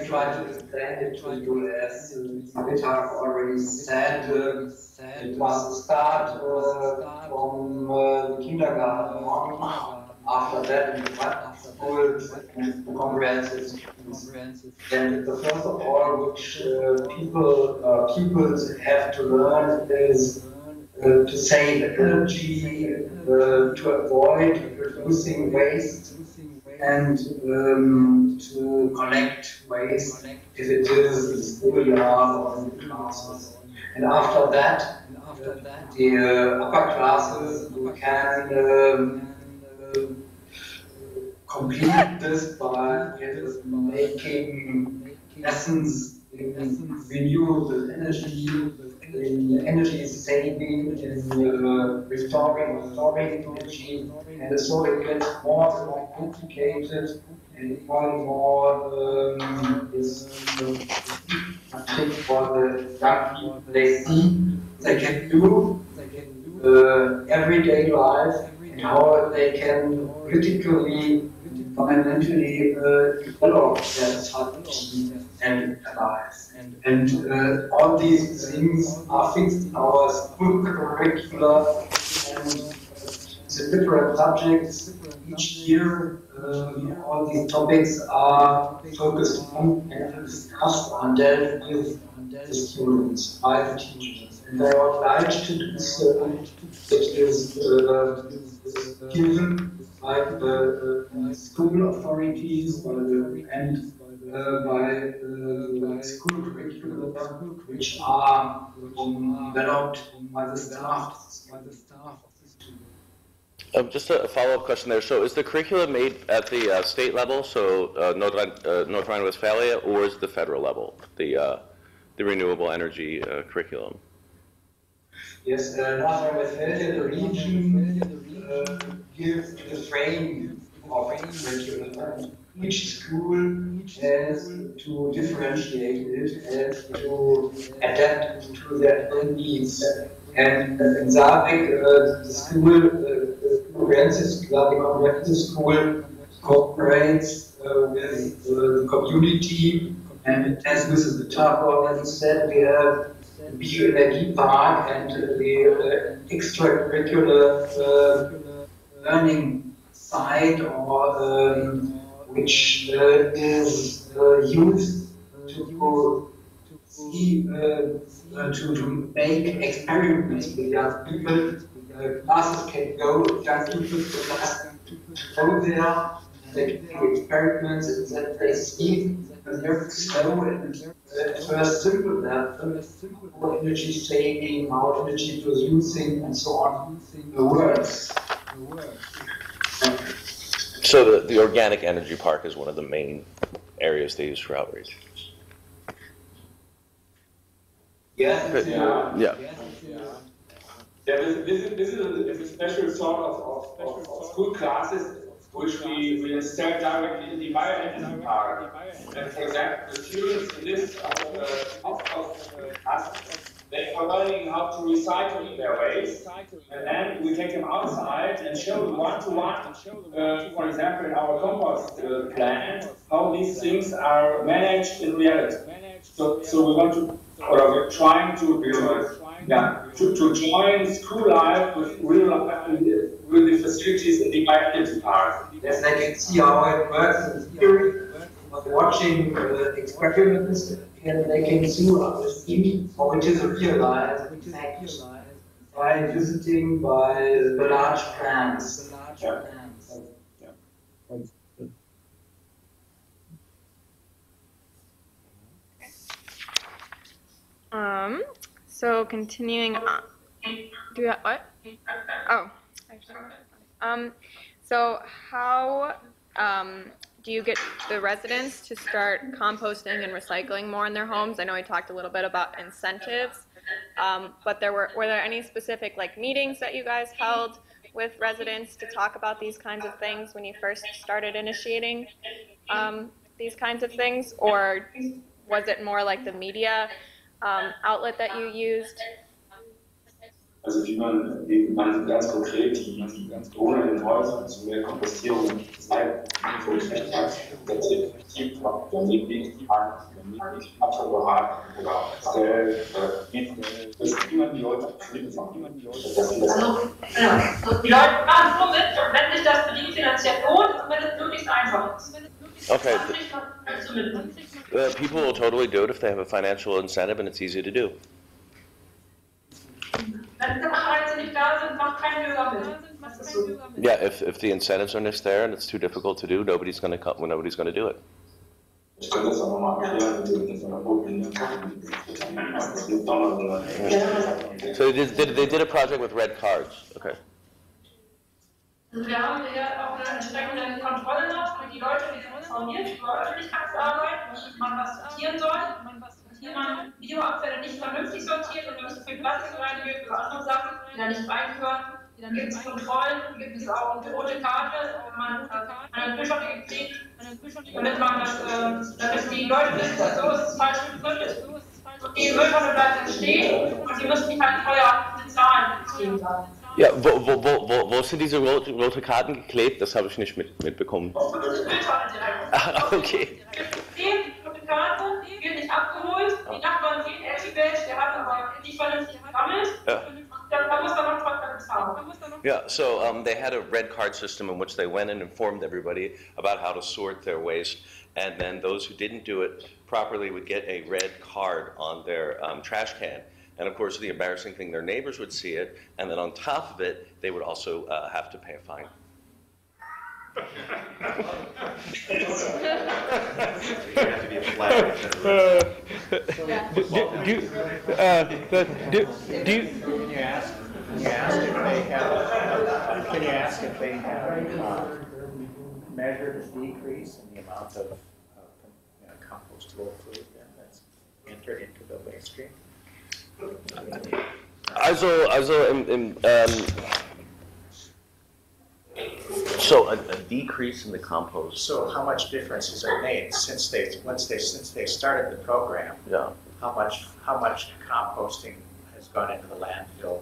try to explain it to you as Mittag already said. It was the start from the kindergarten on. After that, in the private schools and the comprehensive schools. And the first of all, which pupils have to learn is to save energy, to avoid producing waste, and to collect waste if it is in the schoolyard or in the classes. And after that, the upper classes can complete this by making lessons in renewable energy, in energy saving, in restoring or storing energy, and so it gets more and more complicated and more and more is I think for the young people they can do everyday life and how they can critically, fundamentally develop their psyche and life. And all these things are fixed in our school curricula and the different subjects each year. All these topics are focused on and discussed and dealt with the students by the teachers. And they are obliged to do so. It is given by the school authorities and by the school curricula, which are developed by the staff. Just a follow-up question there. So is the curriculum made at the state level, so North Rhine-Westphalia, or is it the federal level, the renewable energy curriculum? Yes, North Rhine-Westphalia, the region, gives the frame of curriculum. Each school has to differentiate it and to adapt it to their own needs. And in Saarbeck, the comprehensive school cooperates with the community, and as Mrs. Vitar already said, we have the Bioenergiepark and the extracurricular learning site, or which is used to see to make experiments with young people. Classes can go, young people can go there they do experiments that they see and they're slow and at first simple that how energy saving, how energy producing, and so on works. So the organic energy park is one of the main areas they use for outreach. Yes, yeah. Yeah, this is a special sort of school classes which we install directly in the bioenergy park. And for example, the students in this class, they are learning how to recycle their waste, and then we take them outside and show them one-to-one, for example, in our compost plant, how these things are managed in reality. So we want to, or we're trying to join school life with real life, with the facilities in the bioenergy park. Yes, they can see how it works in theory. Watching experiments, and they can see how it is realized by visiting by the large plants. So continuing on. Do you what? Oh. So how do you get the residents to start composting and recycling more in their homes? I know we talked a little bit about incentives, but were there any specific like meetings that you guys held with residents to talk about these kinds of things when you first started initiating these kinds of things, or was it more like the media outlet that you used? Also wie man ganz konkret die Bewohner in den Häusern zu mehr Kompostierung vorgestellt hat, dass sie aktiv damit die Abfallbereich oder dass niemand die Leute mitmachen. Also die Leute machen so mit, und wenn sich das für die finanziell lohnt, dann wird es möglichst einfach. Okay. People will totally do it if they have a financial incentive and it's easy to do. Yeah, if the incentives are just there and it's too difficult to do, nobody's going to do it. So they did a project with red cards. Okay. Wir haben ja auch eine entsprechende Kontrolle noch für die Leute, die sind informiert über Öffentlichkeitsarbeit, wie man was sortieren soll, wie man Bioabfälle nicht vernünftig sortiert und nicht so viel Plastik reingeht oder andere Sachen, die da nicht reingehören. Dann gibt es Kontrollen, gibt es auch eine rote Karte, wenn man eine Mülltonne gekriegt, damit die Leute wissen, so ist es falsch gefüllt. Die Mülltonne bleibt dann stehen und sie müssen kein Feuer bezahlen. Ja, wo sind diese rote Karten geklebt? Das habe ich nicht mitbekommen. Okay. Die rote Karte wird nicht abgeholt. Die Nachbarn sehen, der hat aber nicht vernünftig gesammelt. Da muss man noch trotzdem bezahlen. Yeah, so they had a red card system in which they went and informed everybody about how to sort their waste, and then those who didn't do it properly would get a red card on their trash can. And of course, the embarrassing thing, their neighbors would see it, and then on top of it, they would also have to pay a fine. Can you ask if they have measured a decrease in the amount of compostable food that's entered into the waste stream? Also so a decrease in the compost. So how much difference has it made since they started the program? Yeah. How much composting has gone into the landfill?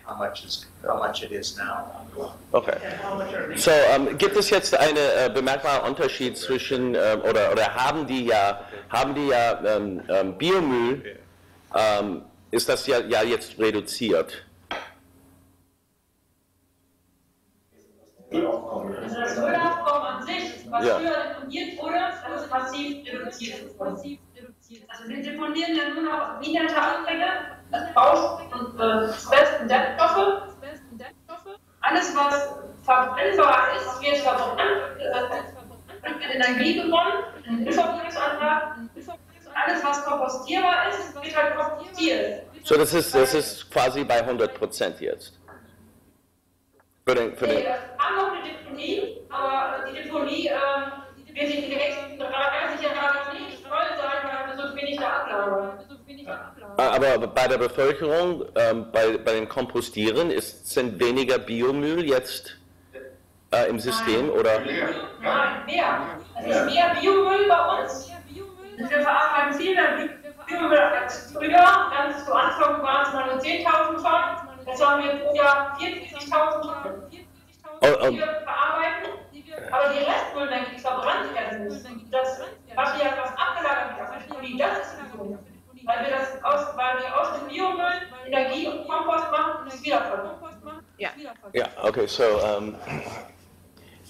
How much it is now? Okay. So gibt es jetzt einen bemerkbaren Unterschied zwischen oder haben die Biomüll ist das ja jetzt reduziert? Also das Müllaufkommen an sich, was früher deponiert wurde, das ist massiv reduziert. Also wir deponieren ja nur noch minderte Abfälle, Baustoff und Asbest und Dämmstoffe. Alles, was verbrennbar ist, wird verbrannt, wird Energie gewonnen, Müllverbrennungsanlage. Alles, was kompostierbar ist, wird halt kompostiert. So, das ist quasi bei 100% jetzt. Für den Wir haben noch eine Deponie, aber die Deponie wird in den nächsten 30 Jahren nicht voll sein, weil wir so wenig da ablagen. Aber bei der Bevölkerung, bei den Kompostieren, sind weniger Biomüll jetzt im System, oder? Nein, mehr. Es ist mehr Biomüll bei uns. Wir verarbeiten viel mehr Biomüll als früher. Ganz zu Anfang waren es mal nur 10.000 Tonnen. Jetzt haben wir pro Jahr 40.000 Tonnen, die wir verarbeiten. Aber die Restmüllmenge, die verbrannt werden muss, das, was wir abgelagert wird auf der Deponie, das ist so. Weil wir aus dem Biomüll Energie und Kompost machen und es wiederverwenden. Yeah, okay, so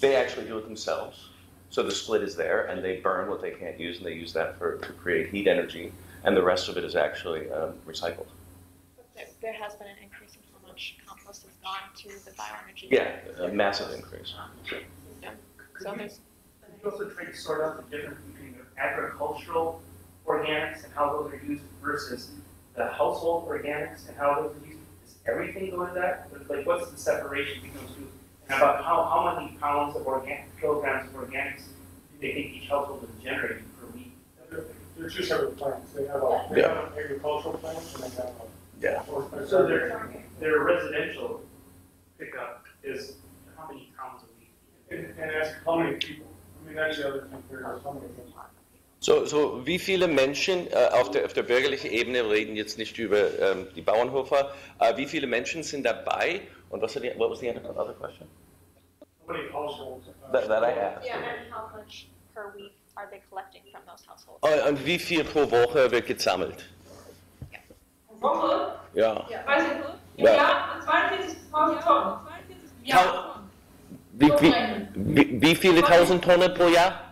they actually do it themselves. So the split is there, and they burn what they can't use, and they use that to create heat energy, and the rest of it is actually recycled. There has been an increase in how much compost has gone to the bioenergy. Yeah, a massive increase. Yeah. So there's. You also try to sort out the difference between the agricultural organics and how those are used versus the household organics and how those are used. Does everything go in that? Like, what's the separation between those two? And about how many pounds of kilograms of organics do they think each household is generating per week? They're two separate plants. They have an agricultural plant and they have a. So their residential pickup is how many pounds a week? And ask how many people. I mean, that's the other thing. There's so many people. So wie viele Menschen auf der bürgerlichen Ebene, wir reden jetzt nicht über die Bauernhofer, wie viele Menschen sind dabei? Und what was the other question? How many households? That I asked. Yeah, and how much per week are they collecting from those households? Und wie viel pro Woche wird gesammelt? Woche? Ja. Weiß ich nicht. Im Jahr 42.000 Tonnen. Ja. Wie viele tausend Tonnen pro Jahr?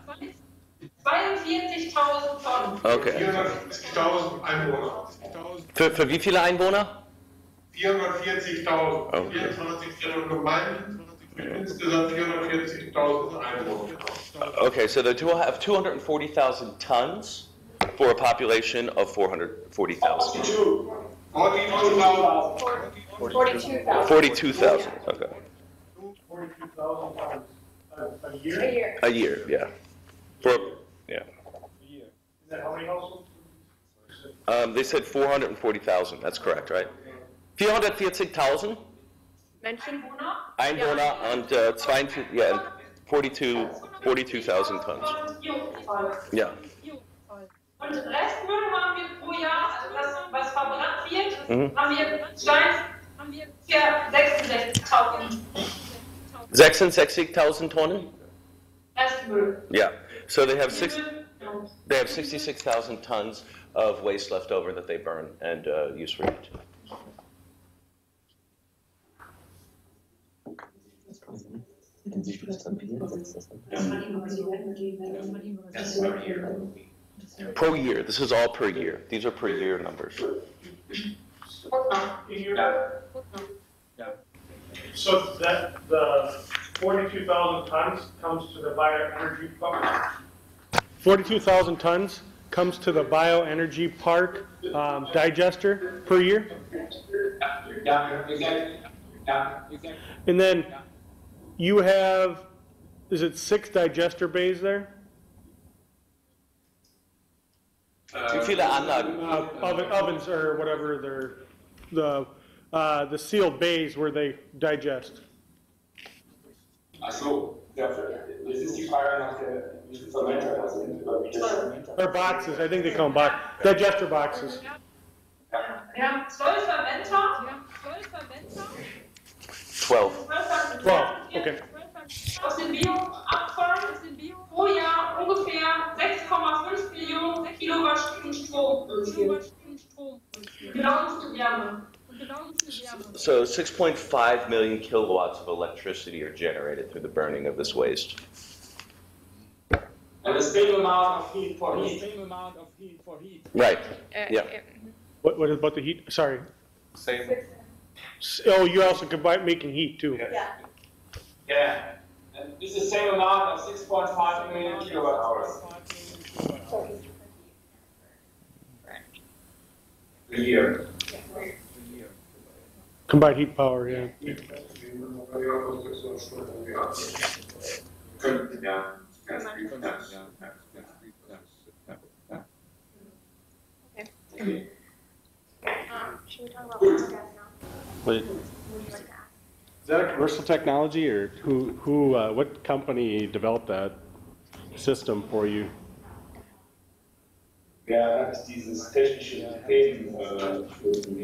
42.000 Tonnen. Okay. 440.000 Einwohner. Für wie viele Einwohner? 440.000. Okay. 24 Gemeinden, insgesamt 440.000 Einwohner. Okay, so they have 240,000 tons for a population of 440,000. 42,000. 42,000, okay. 42,000 times a year? A year. A year, yeah. Yeah. A year. Is that how many households? They said 440,000, that's correct, right? 440,000 Menschen? Einwohner und 42,000 tons. Ja. Und Restmüll haben wir pro Jahr, also das, was verbrannt wird, haben wir 66.000. 66,000 Tonnen? Restmüll. Yeah. So they have 66,000 tons of waste left over that they burn and use for heat. Per year. This is all per year. These are per year numbers. So that the 42,000 tons comes to the bioenergy park? 42,000 tons comes to the bioenergy park digester per year? Yeah, exactly. Yeah, exactly. And then you have, is it 6 digester bays there? Wie viele Anlagen? Ovens or whatever they're, the sealed bays where they digest. Ach so, ja, das ist die Frage nach der, wie viele Fermenter da sind, oder wie das. Or boxes, I think they call them digester boxes. Wir haben 12 Fermenter. 12. 12, okay. Aus dem Bioabfall pro Jahr ungefähr 6,5 Millionen Kilowattstunden Strom produziert. Genau zu Wärme. So 6.5 million kilowatts of electricity are generated through the burning of this waste. And the same amount of heat for heat. Right. Yeah. What about the heat? Sorry. Same. Oh, you also combine making heat too. Yeah. Yeah, and this is the same amount of 6.5 million kilowatt hours a year. Combined heat power, yeah. Should we talk about biogas now? Wait, is that a commercial technology, or what company developed that system for you? Ja, das ist dieses technische System für die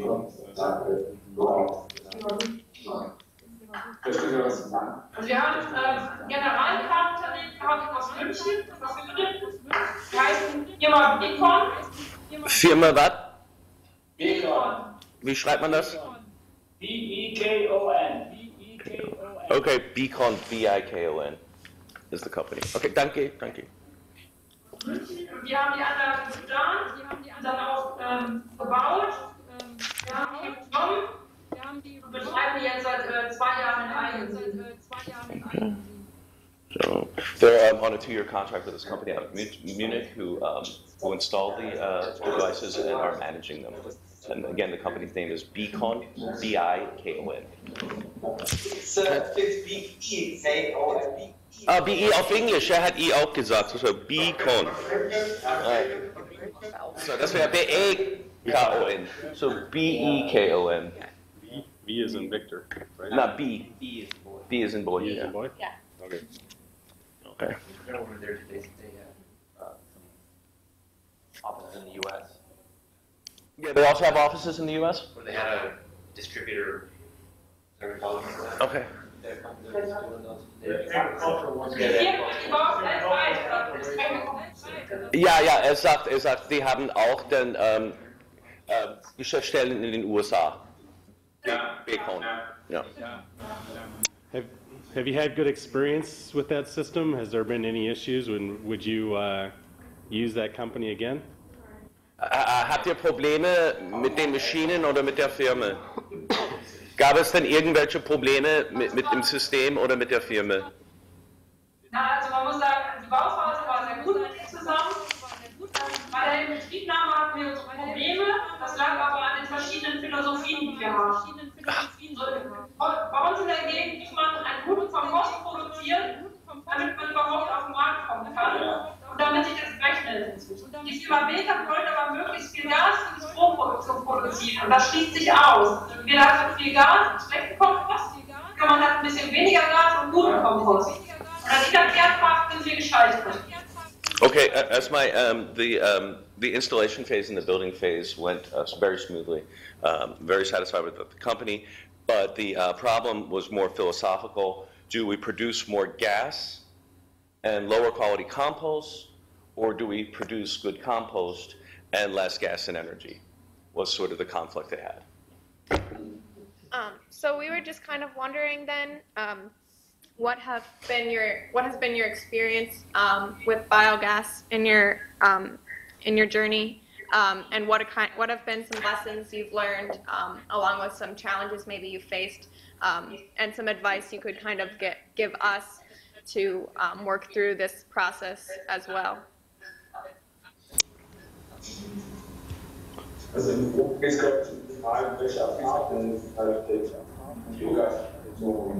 Verstehst du, was ich meine? Also wir haben Generalkartenunternehmen gehabt aus München, die heißen Firma Beacon. Firma was? Beacon. Wie schreibt man das? B-E-K-O-N. Okay, Beacon, B-I-K-O-N is the company. Okay, danke. Die haben die Anlage geplant, und dann auch gebaut. Wir haben die bekommen und betreiben die jetzt seit 2 Jahren in Eigenregie. So they're on a 2-year contract with this company out of Munich who installed the devices and are managing them. And again, the company's name is Beacon, B-I-K-O-N. It's B-E-K-O-N. Ah, B-E auf Englisch, er hat I auch gesagt, so Beacon. So das wäre B-E-K-O-N, so B-E-K-O-n. V is in Victor, right? Not B. B is in boy. B is in boy? Yeah. Okay. Okay. Over there today, office in the U.S. Yeah, they also have offices in the U.S.? where they had a distributor. Okay. Ja, er sagt, sie haben auch den Geschäftsstellen in den USA. Ja. Beacon. Ja. Have you had good experience with that system? Has there been any issues? Would you use that company again? Habt ihr Probleme mit den Maschinen oder mit der Firma? Gab es denn irgendwelche Probleme mit dem System oder mit der Firma? Na, also man muss sagen, die Bauphase war sehr gut mit denen zusammen. Bei der Inbetriebnahme hatten wir unsere Probleme. Das lag aber an den verschiedenen Philosophien, die wir haben. Bei uns in der Gegend muss man einen guten Kompost produzieren, damit man überhaupt auf den Markt kommen kann und damit sich das rechnet. Die Firma Beacon wollte aber möglichst viel Gas für die Stromproduktion produzieren und das schließt sich aus. Entweder hat man viel Gas und schlechten Kompost, oder man hat ein bisschen weniger Gas und guten Kompost. Und an dieser Kernkraft sind wir gescheitert. Okay, erstmal, the installation phase and the building phase went very smoothly. Very satisfied with the company, but the problem was more philosophical. Do we produce more gas and lower quality compost, or do we produce good compost and less gas and energy? Was sort of the conflict they had. So we were just kind of wondering then, what has been your experience with biogas in your journey, and what have been some lessons you've learned, along with some challenges maybe you faced, and some advice you could kind of give us to work through this process as well. Also im Grunde geht es, glaube ich, um die Frage, welche Erfahrungen der Biogas so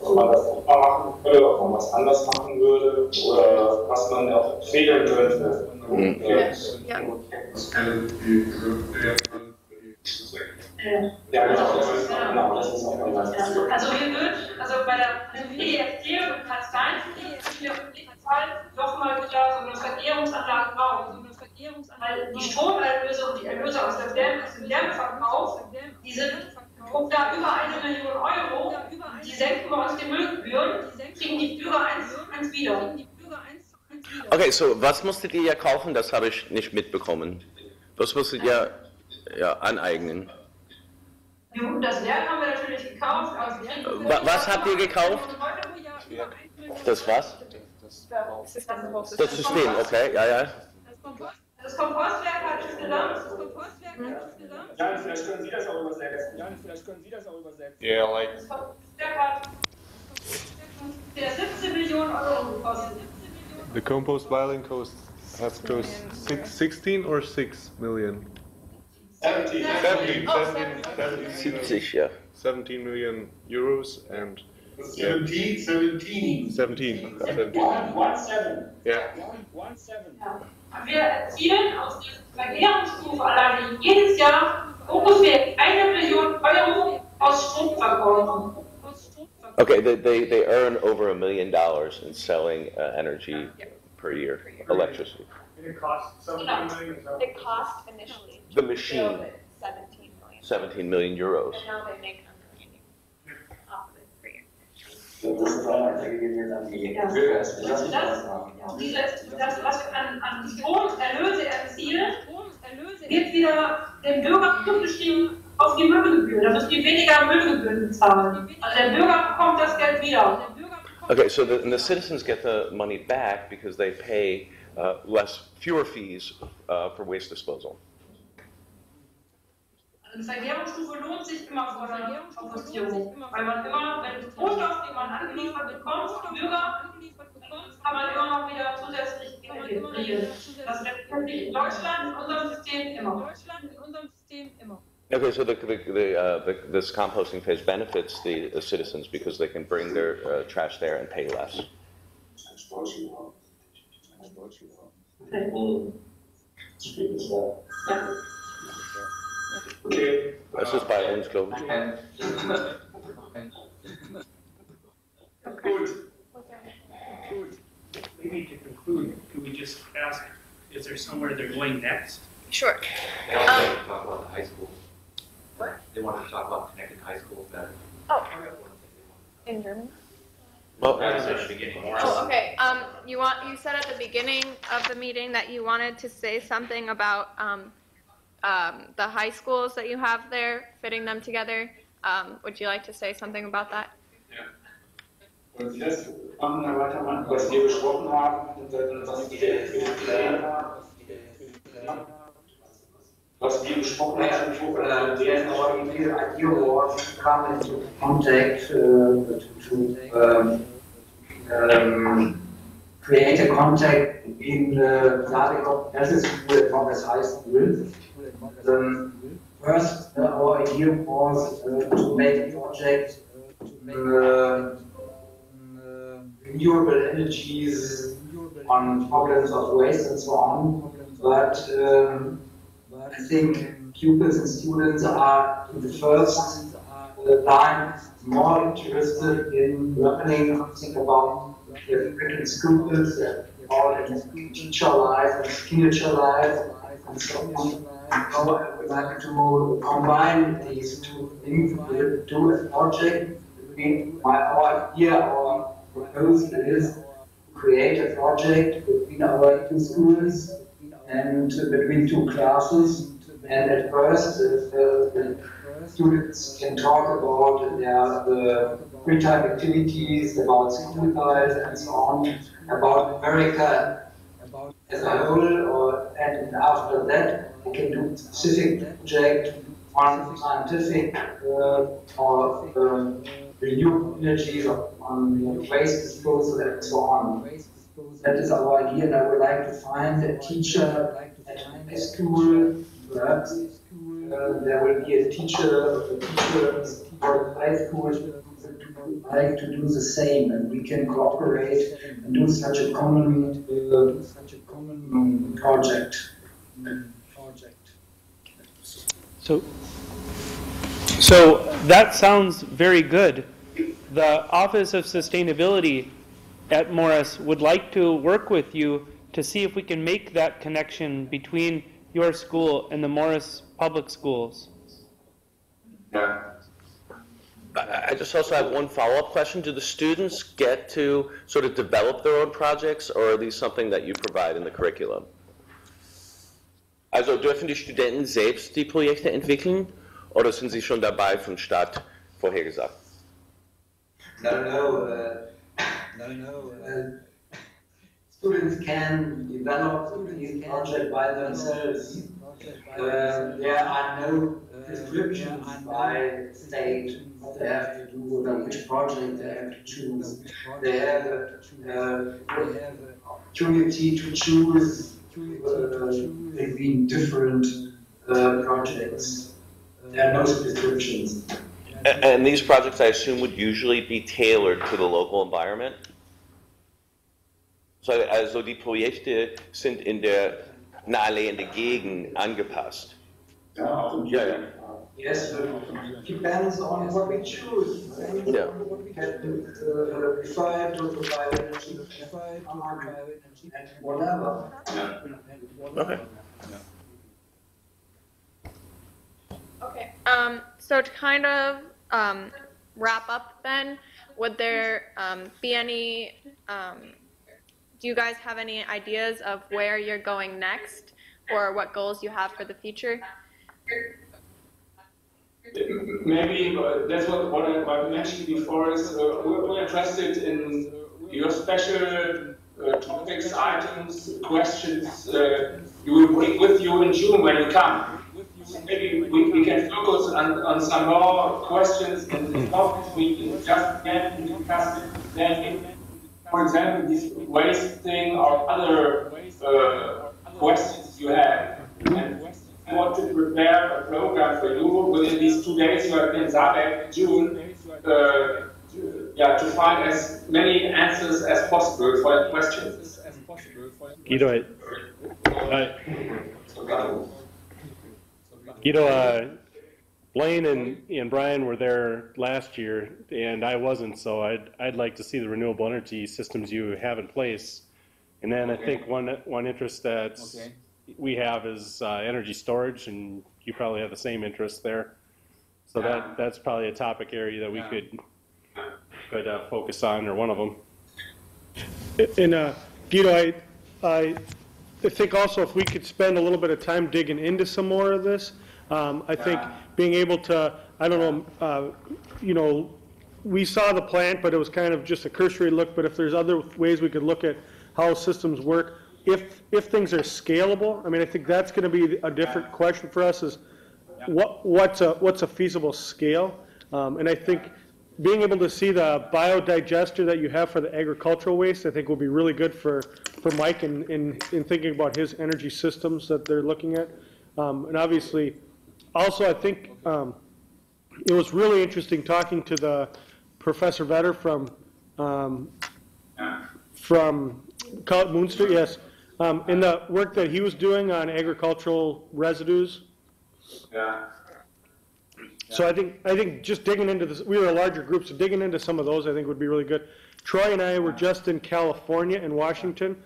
ob man das nochmal machen würde, ob man was anders machen würde oder was man auch regeln könnte. Ja, genau, das ist auch ganz wichtig. Also mir wird, bei der EFT und Platz 1 wir auf jeden Fall doch mal wieder so eine Vergärungsanlage brauchen. Weil die Stromerlöse und die Erlöse aus dem Wärmeverkauf, die sind pro Jahr über 1 Million Euro, die senken bei uns die Müllgebühren, kriegen die Bürger eins wieder. Okay, so was musstet ihr ja kaufen? Das habe ich nicht mitbekommen. Was musstet ihr aneignen? Das Werk haben wir natürlich gekauft. Was habt ihr gekauft? Das was? Das System, okay, ja. Das Kompostwerk hat insgesamt. Ja, vielleicht können Sie das auch übersetzen. Yeah, like der 17 Millionen Euro gekostet. The compost piling has cost 16 or 6 million? 17. 70, yeah. 17 million euros and 17. 17. 1-7. Yeah. Wir erzielen aus der Vergärungsstufe alleine jedes Jahr ungefähr 1 Million Euro aus Stromverkäufen. Okay, they earn over $1 million in selling energy per year, electricity. It costs 17 million. It cost initially. The to machine. build it 17 million. 17 million euros. And now they make off of it per year. Das ist auch weitergegeben an die Bürger. Das Was wir an Stromerlöse erzielen, wird wieder dem Bürger zugeschrieben auf die Müllgebühr. Da müssen die weniger Müllgebühren bezahlen. Also der Bürger bekommt das Geld wieder. Okay, so the citizens get the money back because they pay fewer fees for waste disposal. Eine Vergärungsstufe lohnt sich immer vor der Kompostierung, weil man immer, wenn Rohstoff, den man angeliefert bekommt, vom Bürger, kann man immer noch wieder zusätzlich generieren. Das wird in Deutschland in unserem System immer. Okay, so this composting phase benefits the citizens because they can bring their trash there and pay less. Okay. Das ist bei uns, glaube ich. Good. Maybe to conclude, could we just ask, is there somewhere they're going next? Sure. They also want to talk about the high school. What? They want to talk about connecting high schools better. Oh, in German? Well, Oh, okay. You said at the beginning of the meeting that you wanted to say something about the high schools that you have there, fitting them together. Would you like to say something about that? Und jetzt machen wir weiter, was wir besprochen haben, was wir besprochen haben, There's already clear idea what come into contact to create a contact between the Saerbeck School and Morris High School. First, our idea was to make a project renewable energies on problems of waste and so on, but I think pupils and students are in the first line more interested in learning something about the different schools, about teacher life and spiritual life and so on. So I would like to combine these two things, do a project between our idea, our proposal is to create a project between our two schools and between two classes. And at first, the students can talk about their free time activities, about school life and so on, about America as a whole, and after that, we can do a specific project on scientific or renewable energies, on waste disposal and so on. That is our idea, and I would like to find a teacher at high school. Perhaps there will be a teacher for high school who would like to do the same, and we can cooperate and do such a common project. So that sounds very good. The Office of Sustainability at Morris would like to work with you to see if we can make that connection between your school and the Morris Public Schools. I just also have one follow-up question. Do the students get to sort of develop their own projects, or are these something that you provide in the curriculum? Also dürfen die Studenten selbst die Projekte entwickeln, oder sind sie schon dabei von Start vorhergesagt? No. Students can develop these projects by themselves. There are no descriptions by state, what they have to do, which project they have to choose. They have an opportunity to choose between different projects. There are no descriptions. And these projects, I assume, would usually be tailored to the local environment? So, also die Projekte sind in der naheliegenden Gegend angepasst. Yeah. Yes, depends on what we choose. Yeah. We can refine to provide energy, and whatever. Okay. Okay. So to kind of wrap up then, would there be any, do you guys have any ideas of where you're going next or what goals you have for the future? Maybe that's what I mentioned before is we're interested in your special topics, items, questions you will bring with you in June when you come. Maybe we can focus on some more questions and topics we just can't discuss then. For example, this waste thing or other questions you have. And I want to prepare a program for you within these 2 days you are in Saerbeck in June to find as many answers as possible for your questions. Guido, Blaine and Brian were there last year, and I wasn't, so I'd like to see the renewable energy systems you have in place. And then I think one interest that we have is energy storage, and you probably have the same interest there. So that's probably a topic area that we could focus on, or one of them. And Guido, I think also if we could spend a little bit of time digging into some more of this, I think being able to, I don't know, we saw the plant, but it was kind of just a cursory look, but if there's other ways we could look at how systems work, if things are scalable, I mean, I think that's going to be a different question for us is what's a feasible scale? And I think being able to see the biodigester that you have for the agricultural waste, I think will be really good for Mike in thinking about his energy systems that they're looking at. And obviously, also I think it was really interesting talking to the Professor Vetter from Munster, yes, in the work that he was doing on agricultural residues. Yeah. So I think just digging into this, we were a larger group, so digging into some of those I think would be really good. Troy and I were just in California and Washington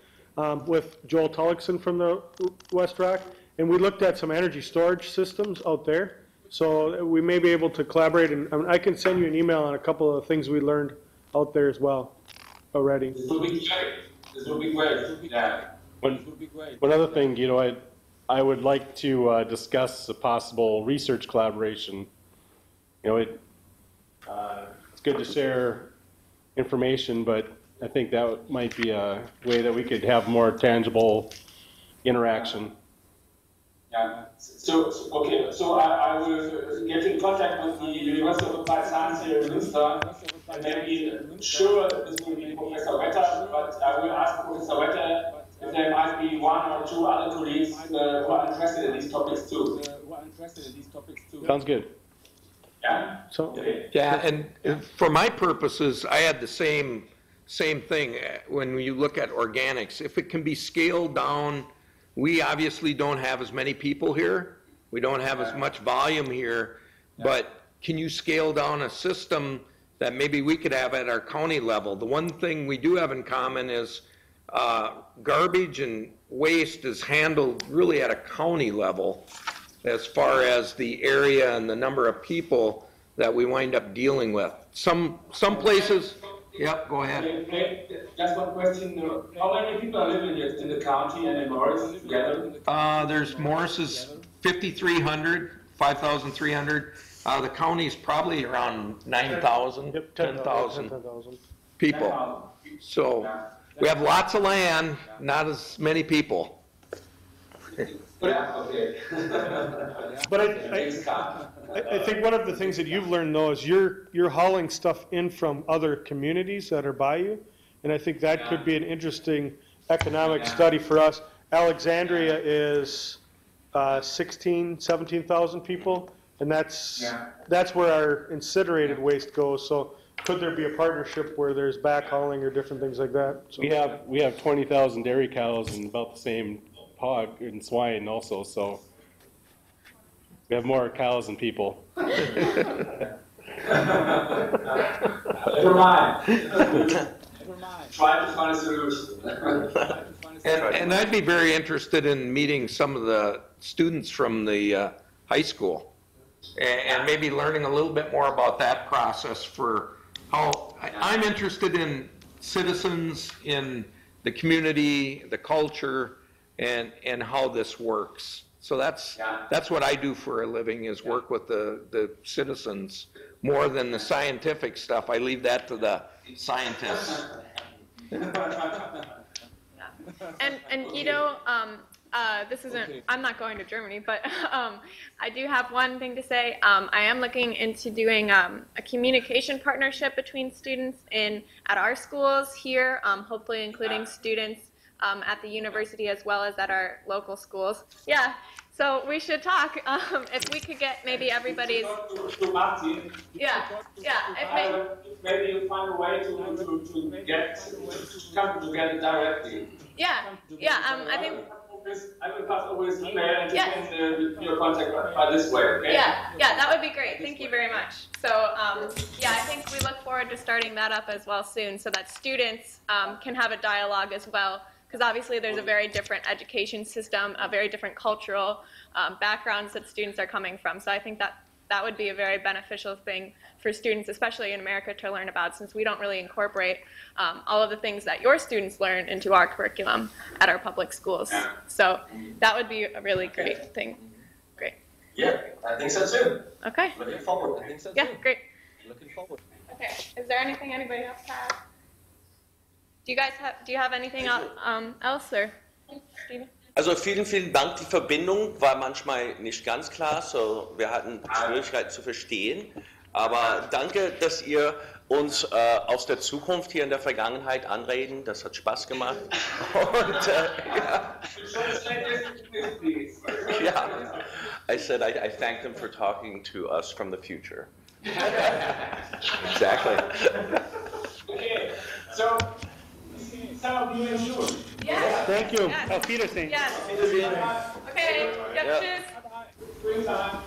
with Joel Tullochson from the West Rock, and we looked at some energy storage systems out there. So we may be able to collaborate, and I can send you an email on a couple of things we learned out there as well already. This will be great. This will be great. Yeah. One other thing, I would like to discuss a possible research collaboration. It's good to share information, but I think that might be a way that we could have more tangible interaction. Yeah. So I will get in contact with the University of Applied Science here in Münster, and maybe sure this will be Professor Wetter, but I will ask Professor Wetter if there might be one or two other colleagues who are interested in these topics too. Sounds good. Yeah. So yeah, and for my purposes, I had the same thing when you look at organics. If it can be scaled down, we obviously don't have as many people here. We don't have as much volume here, but can you scale down a system that maybe we could have at our county level? The one thing we do have in common is garbage and waste is handled really at a county level as far as the area and the number of people that we wind up dealing with. Some places, yep, go ahead. Just one question. How many people are living in the county and in Morris together? There's Morris is 5,300, 5,300. The county's probably around 9,000, 10,000 people. So we have lots of land, not as many people. Yeah, okay. But I think one of the things that you've learned though is you're hauling stuff in from other communities that are by you, and I think that could be an interesting economic study for us. Alexandria is 17,000 people, and that's where our incinerated waste goes. So could there be a partnership where there's backhauling or different things like that? So We have 20,000 dairy cows and about the same hog and swine also, so we have more cows than people. Never mind. Try to find a solution. And I'd be very interested in meeting some of the students from the high school and maybe learning a little bit more about that process for how I'm interested in citizens in the community, the culture, and how this works. So that's what I do for a living, is work with the citizens more than the scientific stuff. I leave that to the scientists. And Guido, this isn't, I'm not going to Germany, but I do have one thing to say. I am looking into doing a communication partnership between students at our schools here, hopefully including students at the university as well as at our local schools. Yeah, so we should talk. If we could get maybe everybody's... To Martin. Yeah. Maybe you find a way to come together directly. Yeah. I think... I will pass over his email and you can do your contact by this way, okay? Yeah, that would be great. Thank you very much. So, I think we look forward to starting that up as well soon so that students can have a dialogue as well, because obviously there's a very different education system, a very different cultural backgrounds that students are coming from. So I think that would be a very beneficial thing for students, especially in America, to learn about, since we don't really incorporate all of the things that your students learn into our curriculum at our public schools. So that would be a really great thing. Great. Yeah, I think so too. Okay. Looking forward. I think so too. Yeah, great. Looking forward. Okay. Is there anything anybody else has? Do you have anything else, or Steven? Also vielen Dank. Die Verbindung war manchmal nicht ganz klar, so wir hatten Schwierigkeiten zu verstehen. Aber danke, dass ihr uns aus der Zukunft hier in der Vergangenheit anreden. Das hat Spaß gemacht. Und I said I thank them for talking to us from the future. Exactly. Okay, so some of you ensure. Yes. Thank you. Yes. Auf Wiedersehen. Yes. Okay. Yep. Yeah. Cheers. Springtime.